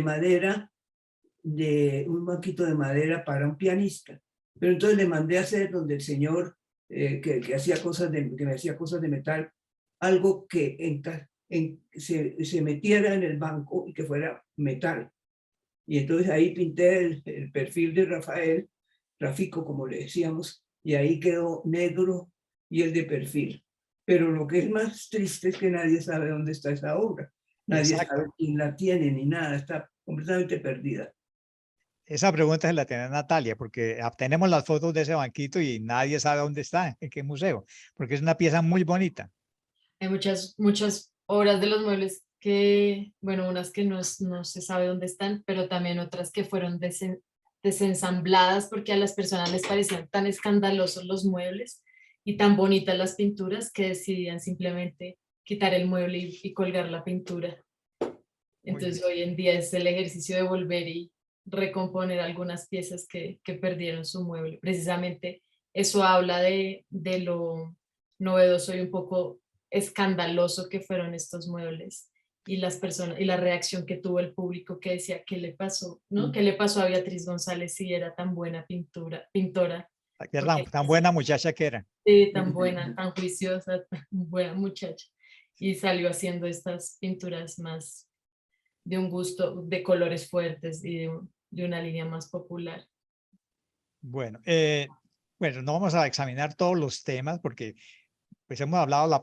madera, un banquito de madera para un pianista. Pero entonces le mandé a hacer donde el señor que me hacía cosas de metal, algo que se metiera en el banco y que fuera metal. Y entonces ahí pinté el perfil de Rafael, Rafico como le decíamos, y ahí quedó negro y el de perfil. Pero lo que es más triste es que nadie sabe dónde está esa obra. Nadie sabe quién la tiene ni nada, está completamente perdida. Esa pregunta se la tiene Natalia, porque tenemos las fotos de ese banquito y nadie sabe dónde está, en qué museo, porque es una pieza muy bonita. Hay muchas obras de los muebles que, bueno, unas que no se sabe dónde están, pero también otras que fueron desensambladas porque a las personas les parecían tan escandalosos los muebles y tan bonitas las pinturas que decidían simplemente quitar el mueble y colgar la pintura. Entonces hoy en día es el ejercicio de volver y recomponer algunas piezas que perdieron su mueble. Precisamente eso habla de novedoso y un poco escandaloso que fueron estos muebles y las personas y la reacción que tuvo el público que decía, ¿qué le pasó? ¿No? ¿Qué le pasó a Beatriz González si era tan buena pintora? Que era Porque tan buena muchacha que era. sí, tan buena, tan juiciosa, tan buena muchacha. Y salió haciendo estas pinturas más de un gusto, de colores fuertes y de una línea más popular. Bueno, bueno, no vamos a examinar todos los temas porque pues hemos hablado la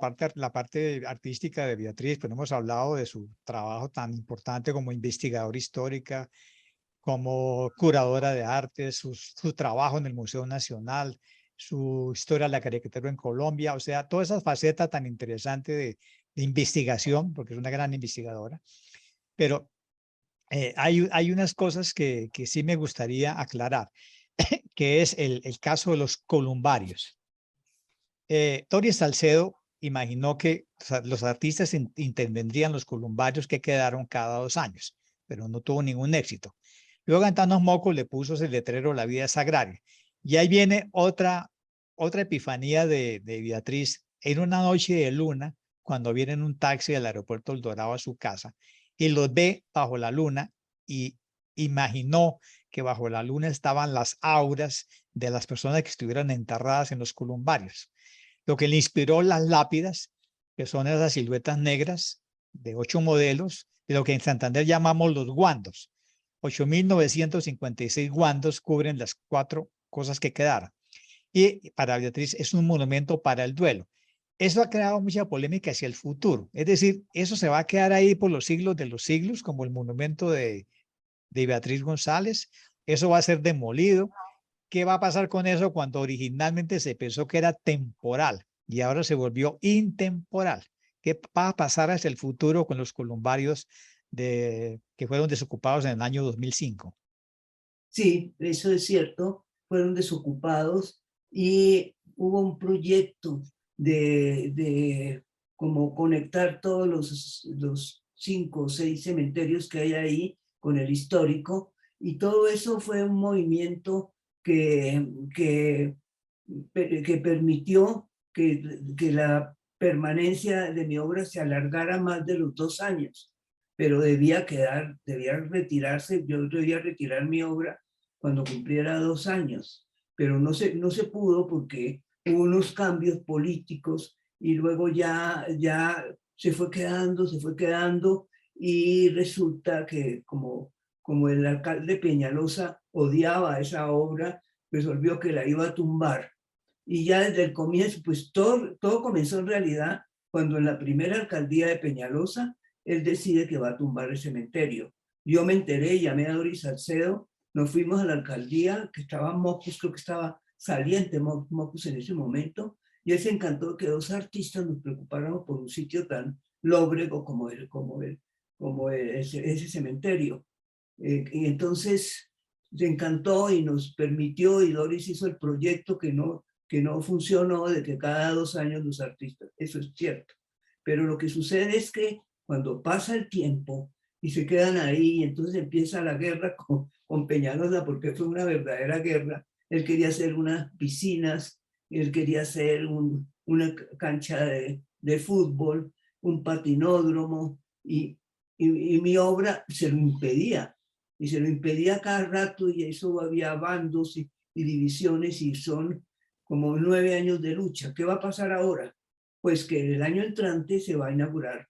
parte artística de Beatriz, pero hemos hablado de su trabajo tan importante como investigadora histórica, como curadora de arte, su trabajo en el Museo Nacional, su historia de la caricatura en Colombia, o sea, toda esa faceta tan interesante de investigación, porque es una gran investigadora. Pero hay unas cosas que sí me gustaría aclarar, que es el caso de los columbarios. Tori Salcedo imaginó que los artistas intervendrían los columbarios que quedaron cada 2 años, pero no tuvo ningún éxito. Luego Antanos Moco le puso ese letrero La vida es sagraria. Y ahí viene otra epifanía de Beatriz en una noche de luna, cuando viene en un taxi del aeropuerto El Dorado a su casa y los ve bajo la luna y imaginó que bajo la luna estaban las auras de las personas que estuvieran enterradas en los columbarios. Lo que le inspiró las lápidas, que son esas siluetas negras de 8 modelos, de lo que en Santander llamamos los guandos. 8.956 guandos cubren las 4 cosas que quedaron. Y para Beatriz es un monumento para el duelo. Eso ha creado mucha polémica hacia el futuro. Es decir, eso se va a quedar ahí por los siglos de los siglos, como el monumento de Beatriz González. Eso va a ser demolido. ¿Qué va a pasar con eso cuando originalmente se pensó que era temporal y ahora se volvió intemporal? ¿Qué va a pasar hacia el futuro con los columbarios que fueron desocupados en el año 2005? Sí, eso es cierto, fueron desocupados y hubo un proyecto de como conectar todos los 5 o 6 cementerios que hay ahí con el histórico, y todo eso fue un movimiento que permitió que la permanencia de mi obra se alargara más de los 2 años, pero debía retirarse, yo debía retirar mi obra cuando cumpliera 2 años, pero no se pudo porque hubo unos cambios políticos y luego ya se fue quedando y resulta que como el alcalde Peñalosa odiaba esa obra, resolvió que la iba a tumbar. Y ya desde el comienzo, pues todo comenzó en realidad cuando en la primera alcaldía de Peñalosa, él decide que va a tumbar el cementerio. Yo me enteré, llamé a Doris Salcedo, nos fuimos a la alcaldía, que estaba Mocus, creo que estaba saliente Mocus en ese momento, y él se encantó que 2 artistas nos preocupáramos por un sitio tan lóbrego como ese cementerio. Y entonces se encantó y nos permitió, y Doris hizo el proyecto que no funcionó, de que cada 2 años los artistas, eso es cierto. Pero lo que sucede es que cuando pasa el tiempo y se quedan ahí, entonces empieza la guerra con Peñalosa, porque fue una verdadera guerra. Él quería hacer unas piscinas, él quería hacer una cancha de fútbol, un patinódromo, y mi obra se lo impedía. Y se lo impedía cada rato, y eso había bandos y divisiones, y son como 9 años de lucha. ¿Qué va a pasar ahora? Pues que el año entrante se va a inaugurar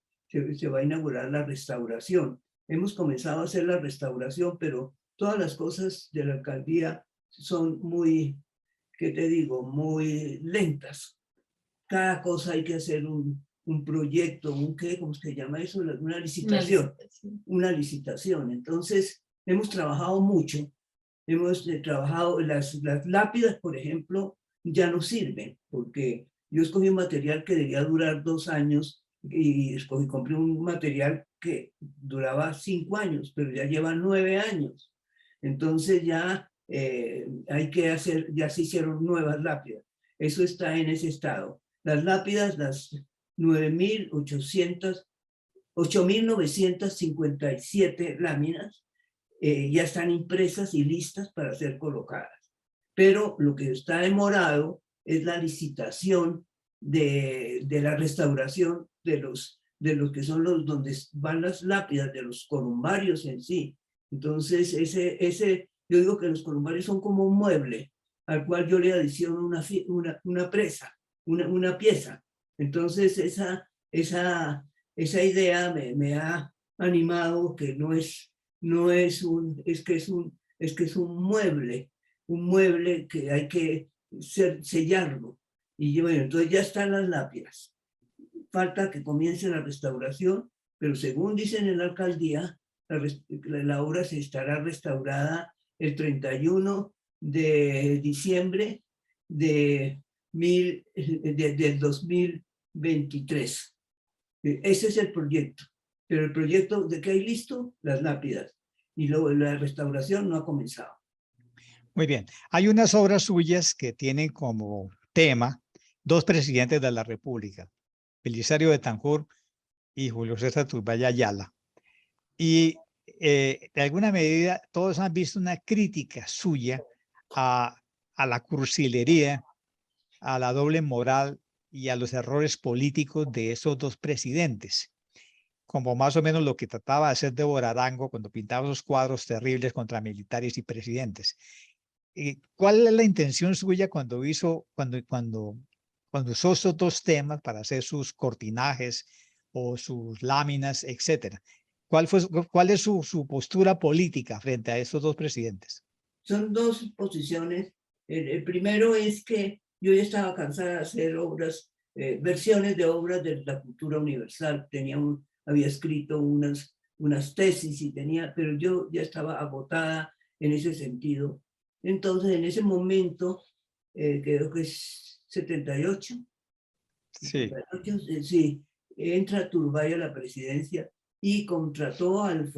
la restauración. Hemos comenzado a hacer la restauración, pero todas las cosas de la alcaldía son muy, ¿qué te digo?, muy lentas. Cada cosa hay que hacer un proyecto, ¿cómo se llama eso? Una licitación. Una licitación. Entonces, hemos trabajado mucho. Hemos trabajado, las lápidas, por ejemplo, ya no sirven, porque yo escogí un material que debía durar 2 años y compré un material que duraba 5 años, pero ya lleva 9 años. Entonces ya ya se hicieron nuevas lápidas. Eso está en ese estado. Las lápidas, las 8.957 láminas, ya están impresas y listas para ser colocadas. Pero lo que está demorado es la licitación de la restauración de los que son los donde van las lápidas, de los columbarios en sí. Entonces, yo digo que los columbarios son como un mueble al cual yo le adiciono una presa, una pieza. Entonces, esa idea me ha animado, que es que es un mueble que hay que sellarlo. Y bueno, entonces ya están las lápidas. Falta que comience la restauración, pero según dicen en la alcaldía, la obra se estará restaurada el 31 de diciembre del 2023. Ese es el proyecto. Pero el proyecto de que hay listo, las lápidas. Y luego la restauración no ha comenzado. Muy bien. Hay unas obras suyas que tienen como tema dos presidentes de la República, Belisario Betancur y Julio César Turbay Ayala. Y de alguna medida todos han visto una crítica suya a la cursilería, a la doble moral y a los errores políticos de esos dos presidentes, como más o menos lo que trataba de hacer Débora Arango cuando pintaba esos cuadros terribles contra militares y presidentes. ¿Cuál es la intención suya cuando usó estos dos temas para hacer sus cortinajes o sus láminas, etcétera? ¿Cuál es su postura política frente a estos dos presidentes? Son dos posiciones. El primero es que yo ya estaba cansada de hacer obras, versiones de obras de la cultura universal. Había escrito unas tesis pero yo ya estaba agotada en ese sentido. Entonces, en ese momento, creo que es 78. Sí. 78, sí, entra Turbay a la presidencia y contrató al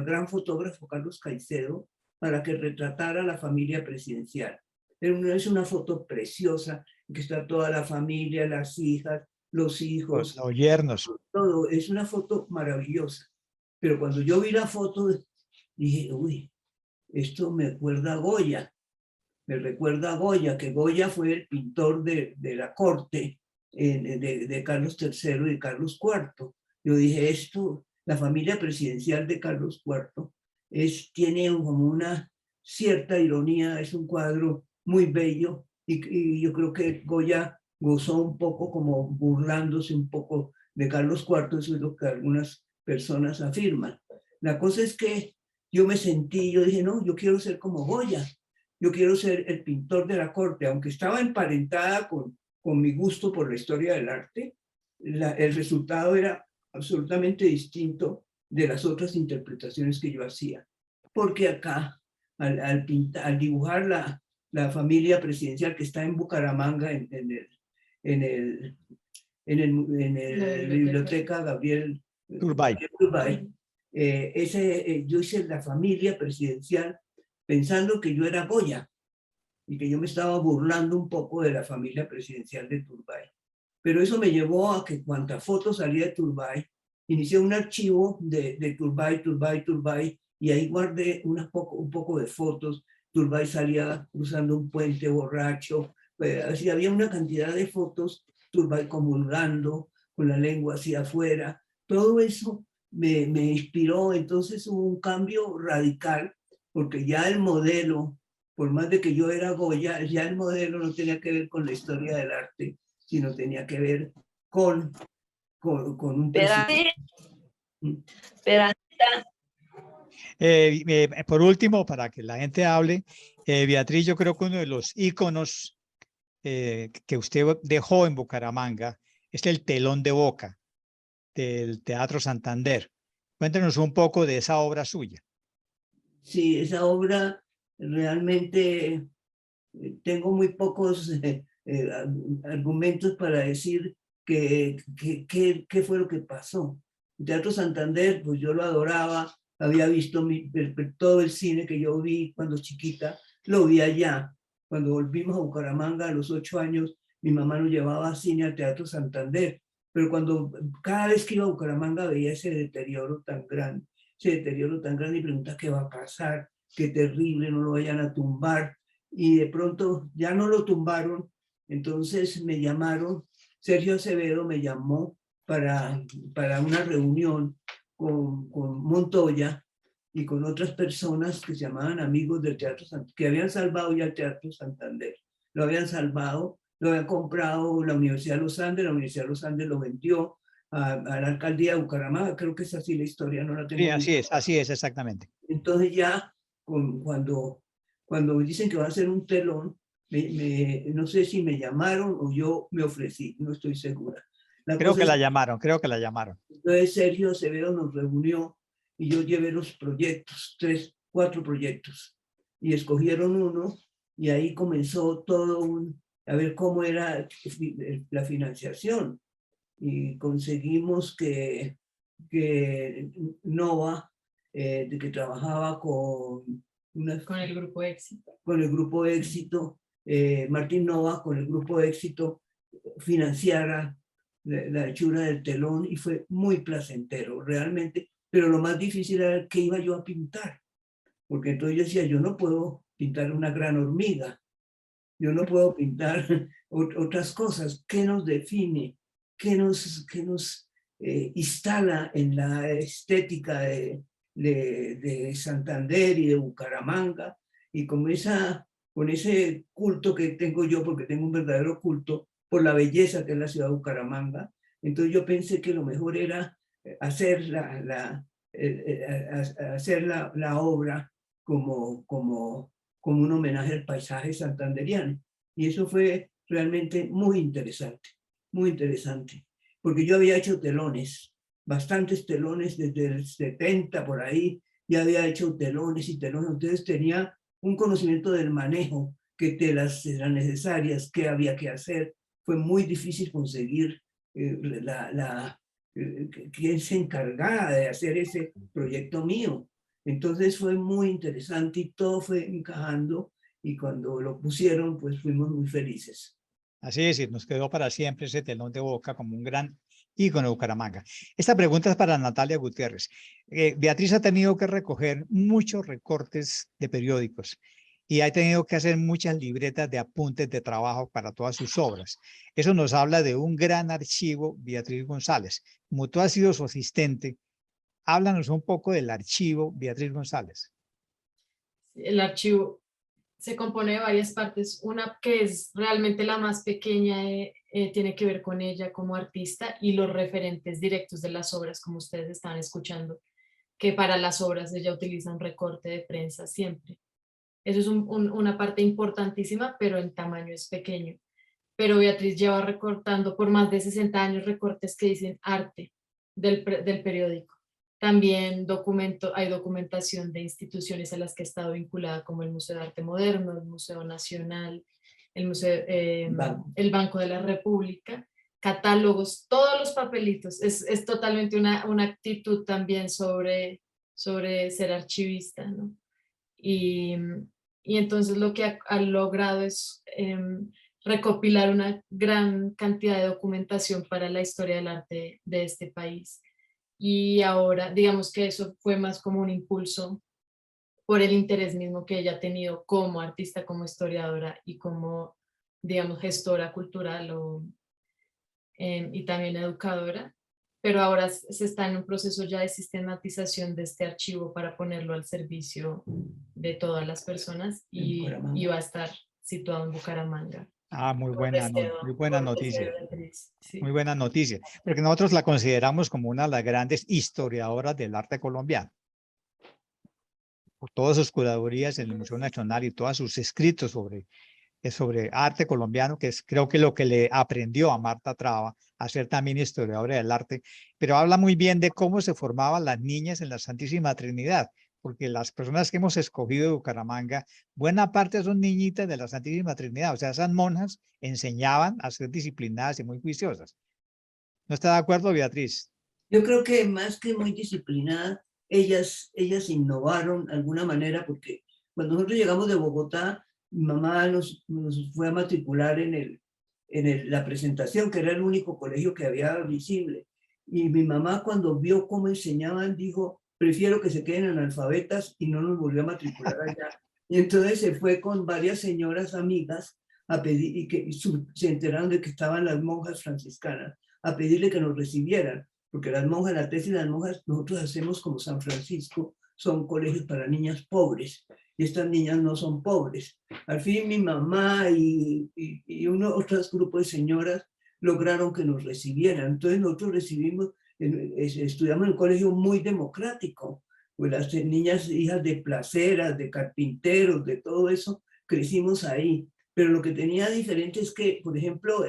gran fotógrafo Carlos Caicedo, para que retratara a la familia presidencial. Es una foto preciosa, que está toda la familia, las hijas, los hijos. Los yernos. Todo, es una foto maravillosa. Pero cuando yo vi la foto, dije, uy, esto me recuerda a Goya. Me recuerda a Goya, que Goya fue el pintor de la corte de Carlos III y de Carlos IV. Yo dije, la familia presidencial de Carlos IV tiene como una cierta ironía, es un cuadro muy bello, y yo creo que Goya gozó un poco como burlándose un poco de Carlos IV, eso es lo que algunas personas afirman. La cosa es que yo dije, no, yo quiero ser como Goya, yo quiero ser el pintor de la corte, aunque estaba emparentada con mi gusto por la historia del arte, el resultado era absolutamente distinto de las otras interpretaciones que yo hacía. Porque acá, al dibujar la familia presidencial que está en Bucaramanga, en la biblioteca Gabriel Turbay. Yo hice la familia presidencial pensando que yo era Goya y que yo me estaba burlando un poco de la familia presidencial de Turbay. Pero eso me llevó a que cuantas fotos salía de Turbay, inicié un archivo de Turbay, y ahí guardé un poco de fotos. Turbay salía cruzando un puente borracho, así había una cantidad de fotos, Turbay comulgando, con la lengua hacia afuera. Todo eso me inspiró. Entonces hubo un cambio radical, porque ya el modelo, por más de que yo era Goya, ya el modelo no tenía que ver con la historia del arte, sino tenía que ver con un presidente. Por último, para que la gente hable, Beatriz, yo creo que uno de los íconos que usted dejó en Bucaramanga es el telón de boca del Teatro Santander. Cuéntenos un poco de esa obra suya. Sí, esa obra realmente tengo muy pocos argumentos para decir qué fue lo que pasó. El Teatro Santander, pues yo lo adoraba, había visto todo el cine que yo vi cuando chiquita, lo vi allá. Cuando volvimos a Bucaramanga a los 8 años, mi mamá nos llevaba a cine al Teatro Santander, pero cada vez que iba a Bucaramanga veía ese deterioro tan grande, y preguntaba qué va a pasar, qué terrible, no lo vayan a tumbar. Y de pronto ya no lo tumbaron, entonces me llamaron Sergio Acevedo me llamó para una reunión con Montoya y con otras personas que se llamaban amigos del Teatro Santander, que habían salvado ya el Teatro Santander. Lo habían salvado, lo había comprado la Universidad de los Andes, la Universidad de los Andes lo vendió a la alcaldía de Bucaramanga, creo que es así la historia, no la tengo. Sí, así es, exactamente. Entonces ya cuando dicen que va a hacer un telón, no sé si me llamaron o yo me ofrecí, no estoy segura. Creo que la llamaron. Entonces Sergio Acevedo nos reunió y yo llevé los proyectos, 4 proyectos, y escogieron uno y ahí comenzó todo a ver cómo era la financiación. Y conseguimos que Nova, que trabajaba con el Grupo Éxito. Con el Grupo Éxito, Martín Nova con el Grupo Éxito financiara la hechura del telón y fue muy placentero realmente, pero lo más difícil era qué iba yo a pintar, porque entonces yo decía, yo no puedo pintar una gran hormiga, yo no puedo pintar otras cosas. ¿Qué nos define? ¿Qué nos instala en la estética de Santander y de Bucaramanga? Y con ese culto que tengo yo, porque tengo un verdadero culto por la belleza que es la ciudad de Bucaramanga, entonces yo pensé que lo mejor era hacer la obra como un homenaje al paisaje santanderiano. Y eso fue realmente muy interesante, porque yo había hecho telones, bastantes telones desde el 70 por ahí, ya había hecho telones y telones, entonces tenía un conocimiento del manejo, qué telas eran necesarias, qué había que hacer. Fue muy difícil conseguir quién se encargara de hacer ese proyecto mío. Entonces fue muy interesante y todo fue encajando y cuando lo pusieron pues fuimos muy felices. Así es, nos quedó para siempre ese telón de Boca como un gran ícono de Bucaramanga. Esta pregunta es para Natalia Gutiérrez. Beatriz ha tenido que recoger muchos recortes de periódicos y ha tenido que hacer muchas libretas de apuntes de trabajo para todas sus obras. Eso nos habla de un gran archivo, Beatriz González. Como tú has sido su asistente, háblanos un poco del archivo, Beatriz González. El archivo se compone de varias partes. Una que es realmente la más pequeña, tiene que ver con ella como artista y los referentes directos de las obras, como ustedes están escuchando, que para las obras ella utiliza un recorte de prensa siempre. Eso es una parte importantísima, pero en tamaño es pequeño. Pero Beatriz lleva recortando por más de 60 años recortes que dicen arte del periódico. También hay documentación de instituciones a las que ha estado vinculada, como el Museo de Arte Moderno, el Museo Nacional, el Banco de la República, catálogos, todos los papelitos. Es totalmente una actitud también sobre ser archivista, ¿no? Y entonces lo que ha logrado es recopilar una gran cantidad de documentación para la historia del arte de este país. Y ahora, digamos que eso fue más como un impulso por el interés mismo que ella ha tenido como artista, como historiadora y como, digamos, gestora cultural y también educadora. Pero ahora se está en un proceso ya de sistematización de este archivo para ponerlo al servicio de todas las personas y va a estar situado en Bucaramanga. Ah, muy buena noticia. Sí. Muy buena noticia, porque nosotros la consideramos como una de las grandes historiadoras del arte colombiano. Por todas sus curadurías en el Museo Nacional y todos sus escritos sobre arte colombiano, que es creo que lo que le aprendió a Marta Traba a ser también historiadora del arte, pero habla muy bien de cómo se formaban las niñas en la Santísima Trinidad, porque las personas que hemos escogido de Bucaramanga, buena parte son niñitas de la Santísima Trinidad, o sea, esas monjas enseñaban a ser disciplinadas y muy juiciosas. ¿No está de acuerdo, Beatriz? Yo creo que más que muy disciplinadas, ellas innovaron de alguna manera, porque cuando nosotros llegamos de Bogotá, mi mamá nos fue a matricular en la presentación, que era el único colegio que había visible. Y mi mamá, cuando vio cómo enseñaban, dijo, prefiero que se queden analfabetas, y no nos volvió a matricular allá. Y entonces se fue con varias señoras amigas a pedir, y que se enteraron de que estaban las monjas franciscanas, a pedirle que nos recibieran, porque las monjas, la tesis de las monjas, nosotros hacemos como San Francisco, son colegios para niñas pobres, y estas niñas no son pobres. Al fin mi mamá y otros grupos de señoras lograron que nos recibieran. Entonces nosotros estudiamos en un colegio muy democrático, pues las niñas hijas de placeras, de carpinteros, de todo eso, crecimos ahí. Pero lo que tenía diferente es que, por ejemplo,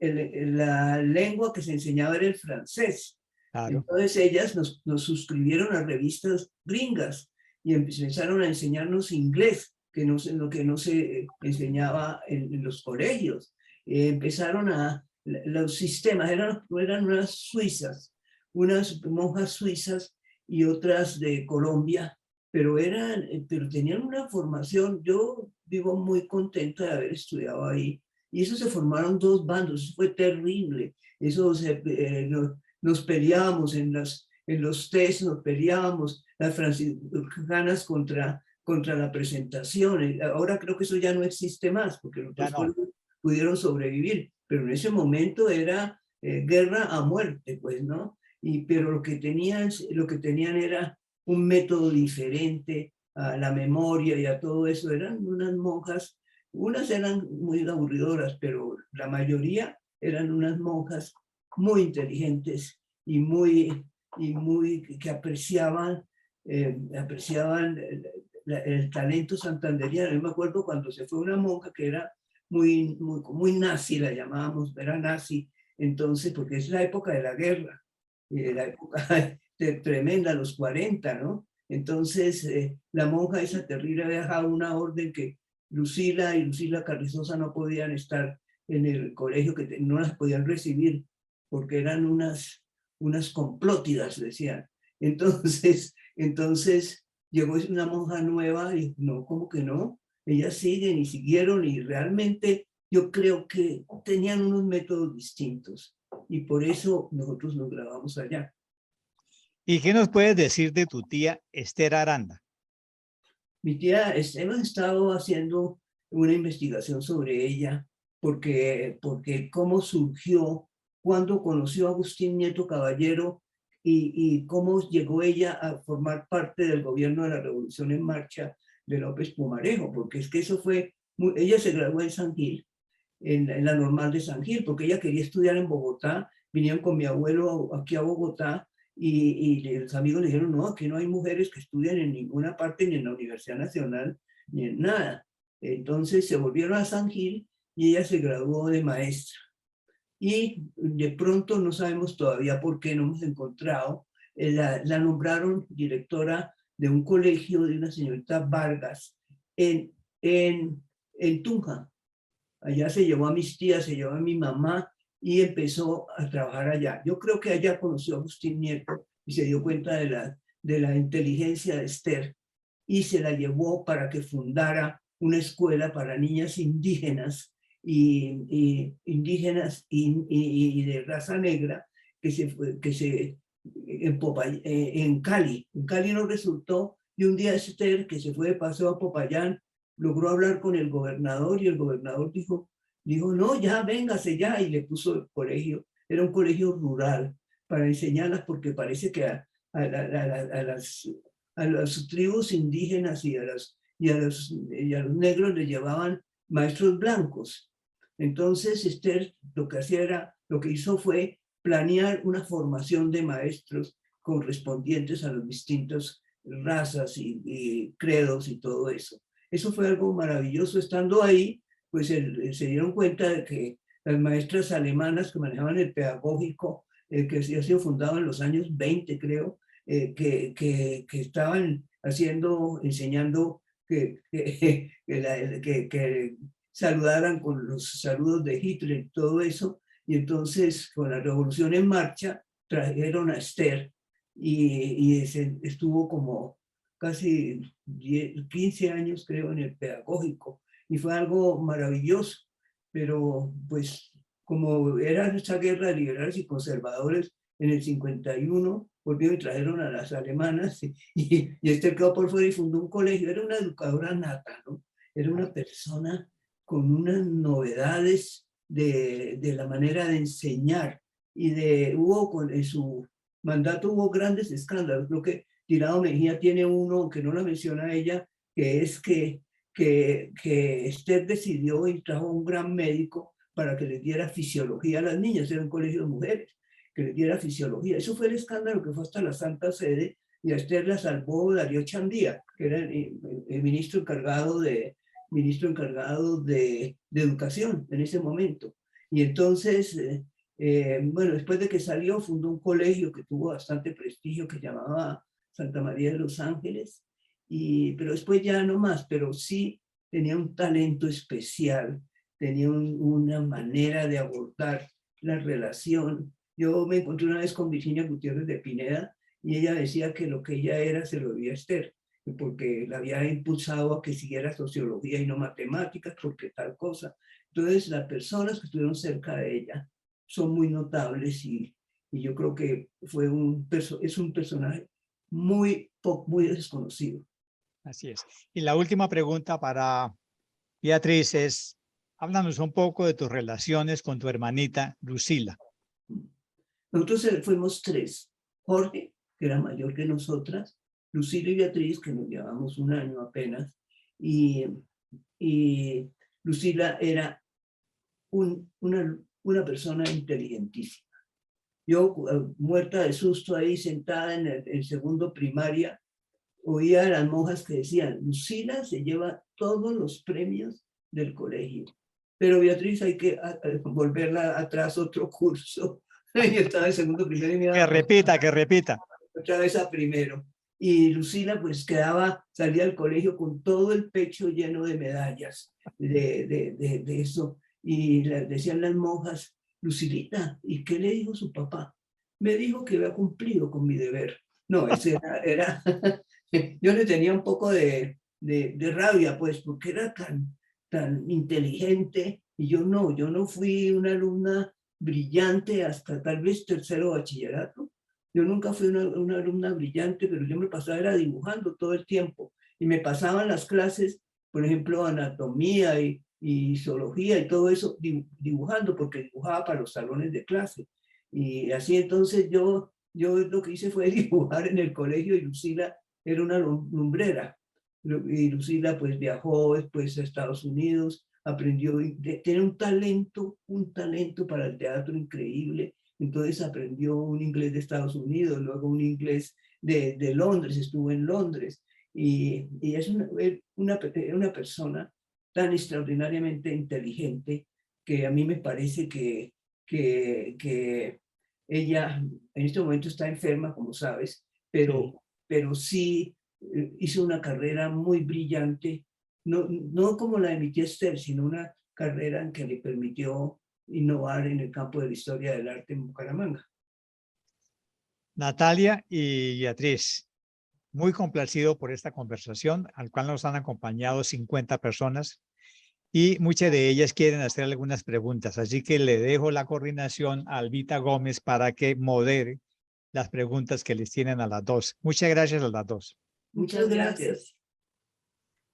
la lengua que se enseñaba era el francés. Claro. Entonces ellas nos suscribieron a revistas gringas y empezaron a enseñarnos inglés, lo que no se enseñaba en los colegios. Empezaron los sistemas, eran unas suizas, unas monjas suizas y otras de Colombia, pero tenían una formación. Yo vivo muy contenta de haber estudiado ahí. Y eso se formaron dos bandos, eso fue terrible. Eso nos peleábamos en los test, nos peleábamos, las franciscanas contra la presentación. Ahora creo que eso ya no existe más, porque los dos pudieron sobrevivir, pero en ese momento era guerra a muerte, pues, ¿no? Pero lo que tenían era un método diferente a la memoria y a todo eso. Eran unas monjas, unas eran muy aburridoras, pero la mayoría eran unas monjas muy inteligentes y que apreciaban el talento santanderiano. Yo me acuerdo cuando se fue una monja que era muy nazi, la llamábamos, era nazi, entonces, porque es la época de la guerra, la época tremenda, los 40, ¿no? Entonces, la monja esa terrible había dejado una orden que Lucila y Lucila Carrizosa no podían estar en el colegio, que no las podían recibir, porque eran unas complótidas, decían. Entonces llegó una monja nueva y no, ¿cómo que no? Ellas siguen y siguieron, y realmente yo creo que tenían unos métodos distintos y por eso nosotros nos grabamos allá. ¿Y qué nos puedes decir de tu tía Esther Aranda? Mi tía, hemos estado haciendo una investigación sobre ella, porque cómo surgió, cuándo conoció a Agustín Nieto Caballero y cómo llegó ella a formar parte del gobierno de la Revolución en Marcha de López Pumarejo, porque es que eso fue, ella se graduó en San Gil, en la Normal de San Gil, porque ella quería estudiar en Bogotá. Vinieron con mi abuelo aquí a Bogotá y los amigos le dijeron, no, aquí no hay mujeres que estudian en ninguna parte, ni en la Universidad Nacional, ni en nada. Entonces se volvieron a San Gil y ella se graduó de maestra. Y de pronto, no sabemos todavía por qué, no hemos encontrado, la nombraron directora de un colegio de una señorita Vargas en Tunja. Allá se llevó a mis tías, se llevó a mi mamá y empezó a trabajar allá. Yo creo que allá conoció a Agustín Nieto y se dio cuenta de la inteligencia de Esther y se la llevó para que fundara una escuela para niñas indígenas y de raza negra en Cali. En Cali no resultó, y un día Esther, que se fue de paseo a Popayán, logró hablar con el gobernador y el gobernador dijo, no, ya, véngase ya, y le puso el colegio. Era un colegio rural para enseñarlas, porque parece que a las tribus indígenas y a los negros les llevaban maestros blancos. Entonces Esther lo que hizo fue planear una formación de maestros correspondientes a las distintas razas y credos y todo eso. Eso fue algo maravilloso. Estando ahí, pues se dieron cuenta de que las maestras alemanas que manejaban el pedagógico, que había sido fundado en los años 20, creo, que estaban enseñando que saludaran con los saludos de Hitler y todo eso. Y entonces, con la Revolución en Marcha, trajeron a Esther y estuvo como casi 15 años, creo, en el pedagógico, y fue algo maravilloso. Pero pues como era esa guerra de liberales y conservadores, en el 51 volvieron y trajeron a las alemanas y Esther quedó por fuera y fundó un colegio. Era una educadora nata, ¿no? era una persona con unas novedades de la manera de enseñar y en su mandato hubo grandes escándalos. Creo que Tirado Mejía tiene uno que no la menciona ella, que es que Esther decidió y trajo un gran médico para que les diera fisiología a las niñas, era un colegio de mujeres, que les diera fisiología. Eso fue el escándalo que fue hasta la Santa Sede, y a Esther la salvó Darío Chandía, que era el ministro encargado de educación en ese momento. Y entonces, bueno, después de que salió, fundó un colegio que tuvo bastante prestigio, que llamaba Santa María de los Ángeles, pero después ya no más, pero sí tenía un talento especial, tenía una manera de abordar la relación. Yo me encontré una vez con Virginia Gutiérrez de Pineda y ella decía que lo que ella era se lo debía a Esther, porque la había impulsado a que siguiera sociología y no matemáticas, porque tal cosa. Entonces, las personas que estuvieron cerca de ella son muy notables y yo creo que es un personaje muy desconocido. Así es. Y la última pregunta para Beatriz es, háblanos un poco de tus relaciones con tu hermanita Lucila. Nosotros fuimos tres. Jorge, que era mayor que nosotras, Lucila y Beatriz, que nos llevamos un año apenas, y Lucila era una persona inteligentísima. Yo, muerta de susto ahí, sentada en el segundo primaria, oía a las monjas que decían, Lucila se lleva todos los premios del colegio, pero Beatriz hay que volverla atrás otro curso. Yo estaba en segundo primario y me Que repita. Otra vez a primero. Y Lucila pues salía al colegio con todo el pecho lleno de medallas de eso. Y le decían las monjas, Lucilita, ¿y qué le dijo su papá? Me dijo que había cumplido con mi deber. No, ese era yo le tenía un poco de rabia, pues, porque era tan inteligente, y yo no fui una alumna brillante hasta tal vez tercero bachillerato. Yo nunca fui una alumna brillante, pero yo me pasaba era dibujando todo el tiempo, y me pasaban las clases, por ejemplo, anatomía y zoología y todo eso, dibujando, porque dibujaba para los salones de clase. Y así entonces yo lo que hice fue dibujar en el colegio, y Lucila era una lumbrera. Y Lucila pues viajó después a Estados Unidos, aprendió, tiene un talento para el teatro increíble. Entonces aprendió un inglés de Estados Unidos, luego un inglés de Londres, estuvo en Londres. Y es una persona tan extraordinariamente inteligente que a mí me parece que ella en este momento está enferma, como sabes, pero sí hizo una carrera muy brillante, no como la de mi tía Esther, sino una carrera en que le permitió innovar en el campo de la historia del arte en Bucaramanga. Natalia y Beatriz, muy complacido por esta conversación, al cual nos han acompañado 50 personas y muchas de ellas quieren hacer algunas preguntas, así que le dejo la coordinación a Albita Gómez para que modere las preguntas que les tienen a las dos. Muchas gracias a las dos. Muchas gracias.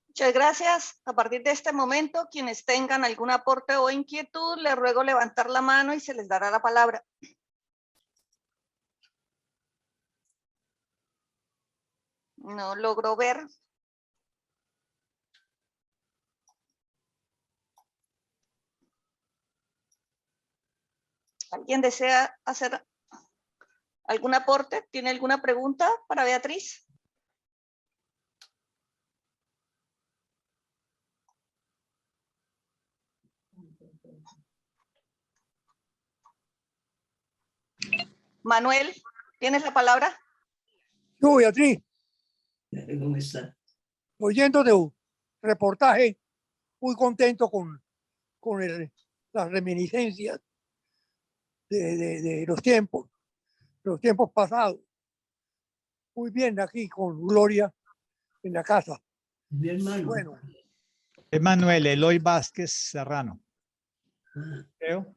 Muchas gracias. A partir de este momento, quienes tengan algún aporte o inquietud, les ruego levantar la mano y se les dará la palabra. No logro ver. ¿Alguien desea hacer algún aporte? ¿Tiene alguna pregunta para Beatriz? Manuel, ¿tienes la palabra? Yo, Beatriz, ¿Cómo está? oyendo de un reportaje, muy contento con las reminiscencias de los tiempos pasados. Muy bien aquí con Gloria en la casa. Mi hermano. Bueno, Es Manuel Eloy Vázquez Serrano. Ah, Creo.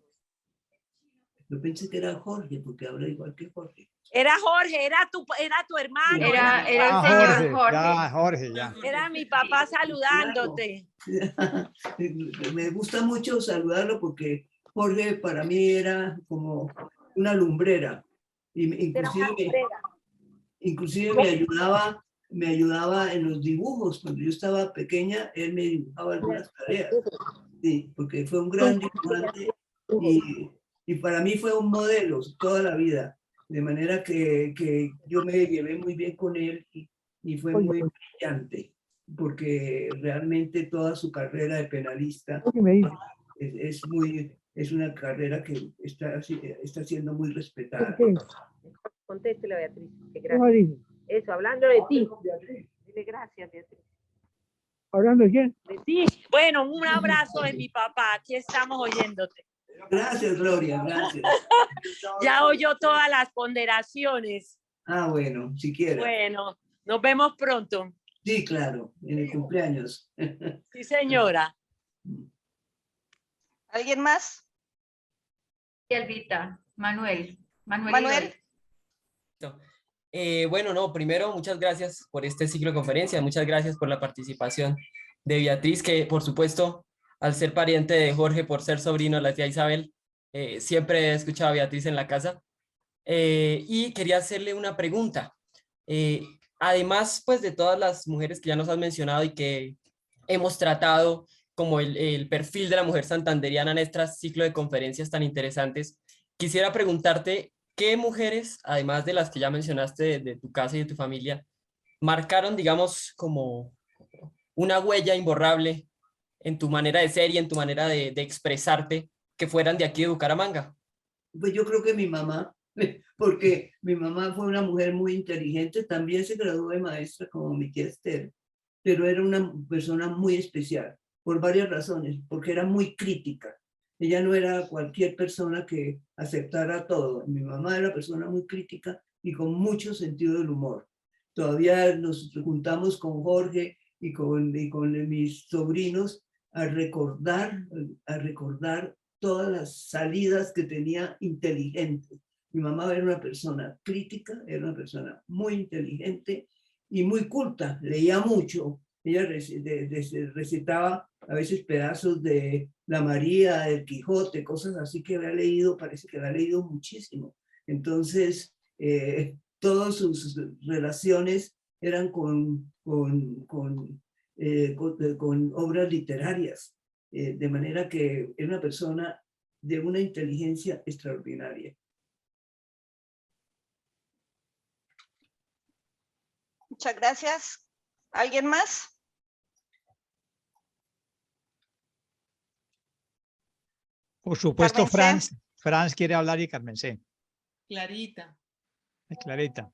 Yo pensé que era Jorge, porque habla igual que Jorge. Era Jorge, era tu hermano. Era el señor Jorge. Ya, Jorge, ya. Era mi papá saludándote. Me gusta mucho saludarlo porque Jorge para mí era como una lumbrera. Inclusive me ayudaba en los dibujos. Cuando yo estaba pequeña, él me dibujaba algunas tareas. Sí, porque fue un gran dibujante y para mí fue un modelo toda la vida. De manera que yo me llevé muy bien con él y fue muy brillante, porque realmente toda su carrera de penalista es una carrera que está siendo muy respetada. Contéstele, Beatriz. Gracias. Eso, hablando de ti. Dile gracias, Beatriz. ¿Hablando de quién? De ti. Bueno, un abrazo de mi papá. Aquí estamos oyéndote. Gracias, Gloria, gracias. Ya oyó todas las ponderaciones. Ah, bueno, si quieres. Bueno, nos vemos pronto. Sí, claro, en el cumpleaños. Sí, señora. ¿Alguien más? Elvita, Manuel. Manuel. Bueno, no, primero, muchas gracias por este ciclo de conferencias, muchas gracias por la participación de Beatriz, que por supuesto, al ser pariente de Jorge, por ser sobrino de la tía Isabel, siempre he escuchado a Beatriz en la casa, y quería hacerle una pregunta. Además, pues de todas las mujeres que ya nos has mencionado y que hemos tratado como el perfil de la mujer santanderiana en este ciclo de conferencias tan interesantes, quisiera preguntarte, ¿qué mujeres, además de las que ya mencionaste de tu casa y de tu familia, marcaron, digamos, como una huella imborrable en tu manera de ser y en tu manera de expresarte, que fueran de aquí de Bucaramanga? Pues yo creo que mi mamá, porque mi mamá fue una mujer muy inteligente, también se graduó de maestra como mi tía Esther, pero era una persona muy especial, por varias razones, porque era muy crítica. Ella no era cualquier persona que aceptara todo. Mi mamá era una persona muy crítica y con mucho sentido del humor. Todavía nos juntamos con Jorge y con mis sobrinos a recordar todas las salidas que tenía inteligentes. Mi mamá era una persona crítica, era una persona muy inteligente y muy culta, leía mucho. Ella recitaba a veces pedazos de La María, del Quijote, cosas así que había leído, parece que había leído muchísimo. Entonces, todas sus relaciones eran con obras literarias, de manera que era una persona de una inteligencia extraordinaria. Muchas gracias. ¿Alguien más? Por supuesto, Carmen C. Franz quiere hablar y Carmen C. Clarita. Clarita.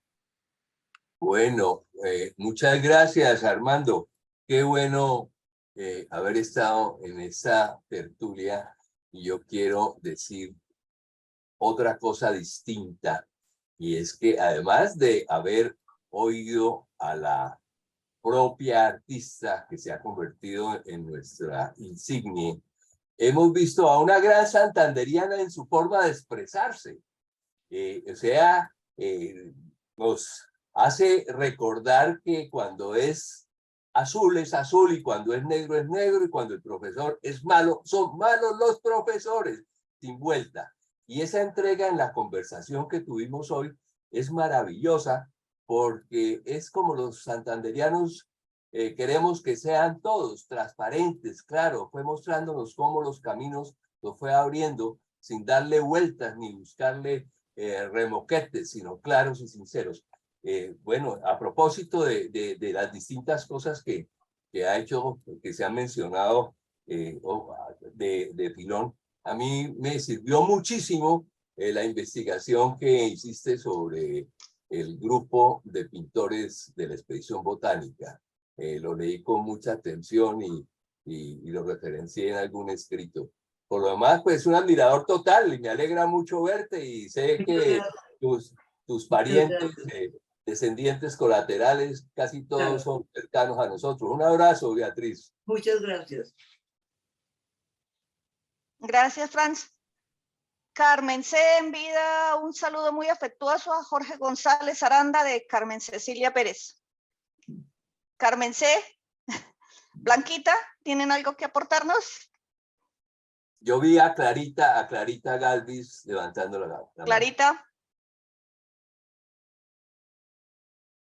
Bueno, muchas gracias, Armando. Qué bueno haber estado en esta tertulia, y yo quiero decir otra cosa distinta, y es que además de haber oído a la propia artista que se ha convertido en nuestra insignia, hemos visto a una gran santanderiana en su forma de expresarse. Nos hace recordar que cuando es azul, y cuando es negro, y cuando el profesor es malo, son malos los profesores, sin vuelta. Y esa entrega en la conversación que tuvimos hoy es maravillosa, porque es como los santanderianos queremos que sean todos transparentes. Claro, fue mostrándonos cómo los caminos los fue abriendo sin darle vueltas ni buscarle remoquetes, sino claros y sinceros. Bueno, a propósito de las distintas cosas que ha hecho, que se han mencionado de Filón, a mí me sirvió muchísimo la investigación que hiciste sobre el grupo de pintores de la expedición botánica. Lo leí con mucha atención y lo referencié en algún escrito. Por lo demás, pues un admirador total, y me alegra mucho verte, y sé que tus parientes, descendientes colaterales, casi todos son cercanos a nosotros. Un abrazo, Beatriz. Muchas gracias. Gracias, Franz. Carmen C. envía un saludo muy afectuoso a Jorge González Aranda de Carmen Cecilia Pérez. Carmen C. Blanquita, ¿tienen algo que aportarnos? Yo vi a Clarita Galvis levantando la mano. Clarita.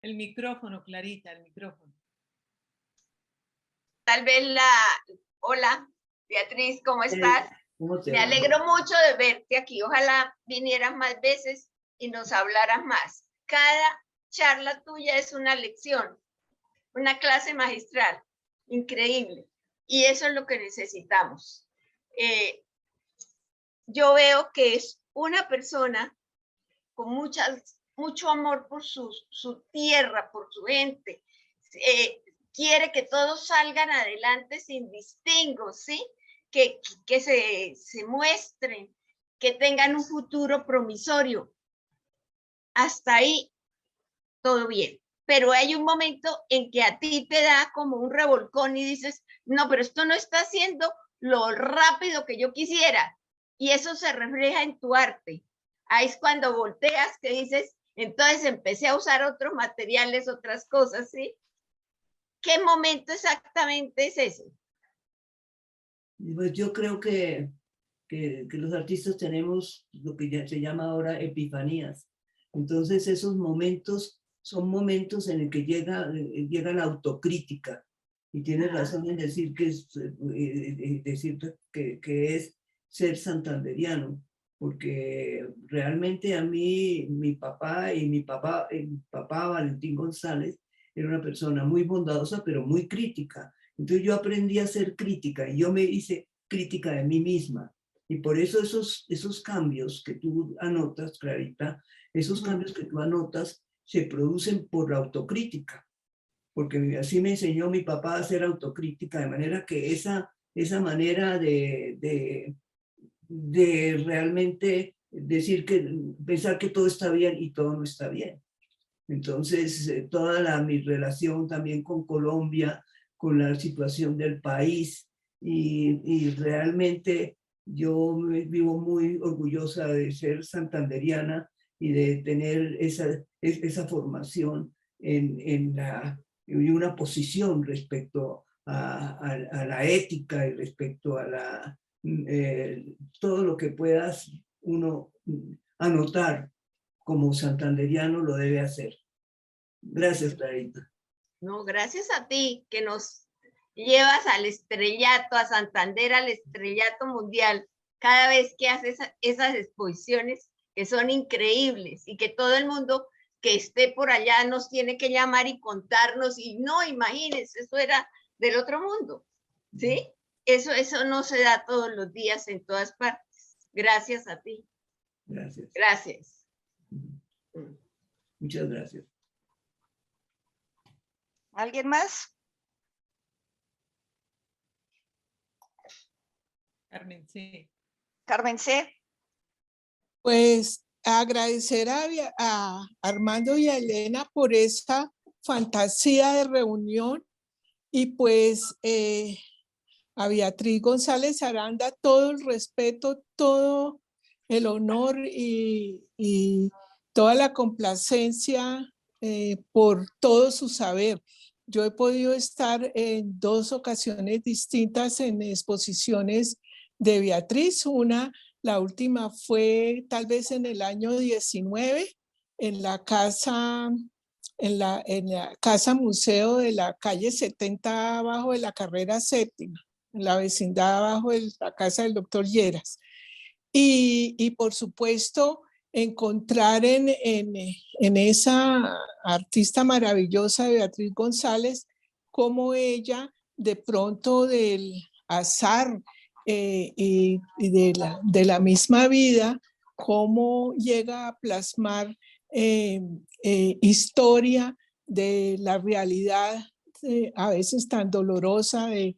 El micrófono, Clarita, el micrófono. Tal vez Hola, Beatriz, ¿cómo estás? Me alegro mucho de verte aquí. Ojalá vinieras más veces y nos hablaras más. Cada charla tuya es una lección, una clase magistral, increíble. Y eso es lo que necesitamos. Yo veo que es una persona con mucho amor por su tierra, por su gente. Quiere que todos salgan adelante sin distingo, ¿sí? Que se muestren, que tengan un futuro promisorio. Hasta ahí, todo bien. Pero hay un momento en que a ti te da como un revolcón y dices, no, pero esto no está haciendo lo rápido que yo quisiera. Y eso se refleja en tu arte. Ahí es cuando volteas que dices, entonces empecé a usar otros materiales, otras cosas, ¿sí? ¿Qué momento exactamente es ese? Pues yo creo que los artistas tenemos lo que ya se llama ahora epifanías. Entonces esos momentos son momentos en el que llega la autocrítica. Y tienes razón en decir que es ser santanderiano, porque realmente a mí, mi papá Valentín González, era una persona muy bondadosa, pero muy crítica. Entonces yo aprendí a ser crítica y yo me hice crítica de mí misma. Y por eso esos cambios que tú anotas, Clarita, esos cambios que tú anotas se producen por la autocrítica. Porque así me enseñó mi papá a hacer autocrítica, de manera que esa manera de realmente pensar que todo está bien y todo no está bien. Entonces, toda mi relación también con Colombia, con la situación del país, y realmente yo me vivo muy orgullosa de ser santanderiana y de tener esa formación en una posición respecto a la ética y respecto a todo lo que puedas uno anotar como santanderiano lo debe hacer. Gracias, Clarita. No, gracias a ti que nos llevas al estrellato, a Santander, al estrellato mundial, cada vez que haces esas exposiciones que son increíbles y que todo el mundo que esté por allá nos tiene que llamar y contarnos, y no, imagínense, eso era del otro mundo, ¿sí? Eso no se da todos los días en todas partes. Gracias a ti. Gracias. Gracias. Muchas gracias. ¿Alguien más? Carmen C. Carmen C. Pues agradecer a Armando y a Elena por esta fantasía de reunión, y pues a Beatriz González Aranda todo el respeto, todo el honor y toda la complacencia por todo su saber. Yo he podido estar en 2 ocasiones distintas en exposiciones de Beatriz. La última fue tal vez en el año 19 en la casa museo de la calle 70 abajo de la carrera 7ª, en la vecindad abajo de la casa del doctor Lleras. Y por supuesto encontrar en esa artista maravillosa de Beatriz González, como ella de pronto del azar y de la misma vida, cómo llega a plasmar historia de la realidad a veces tan dolorosa de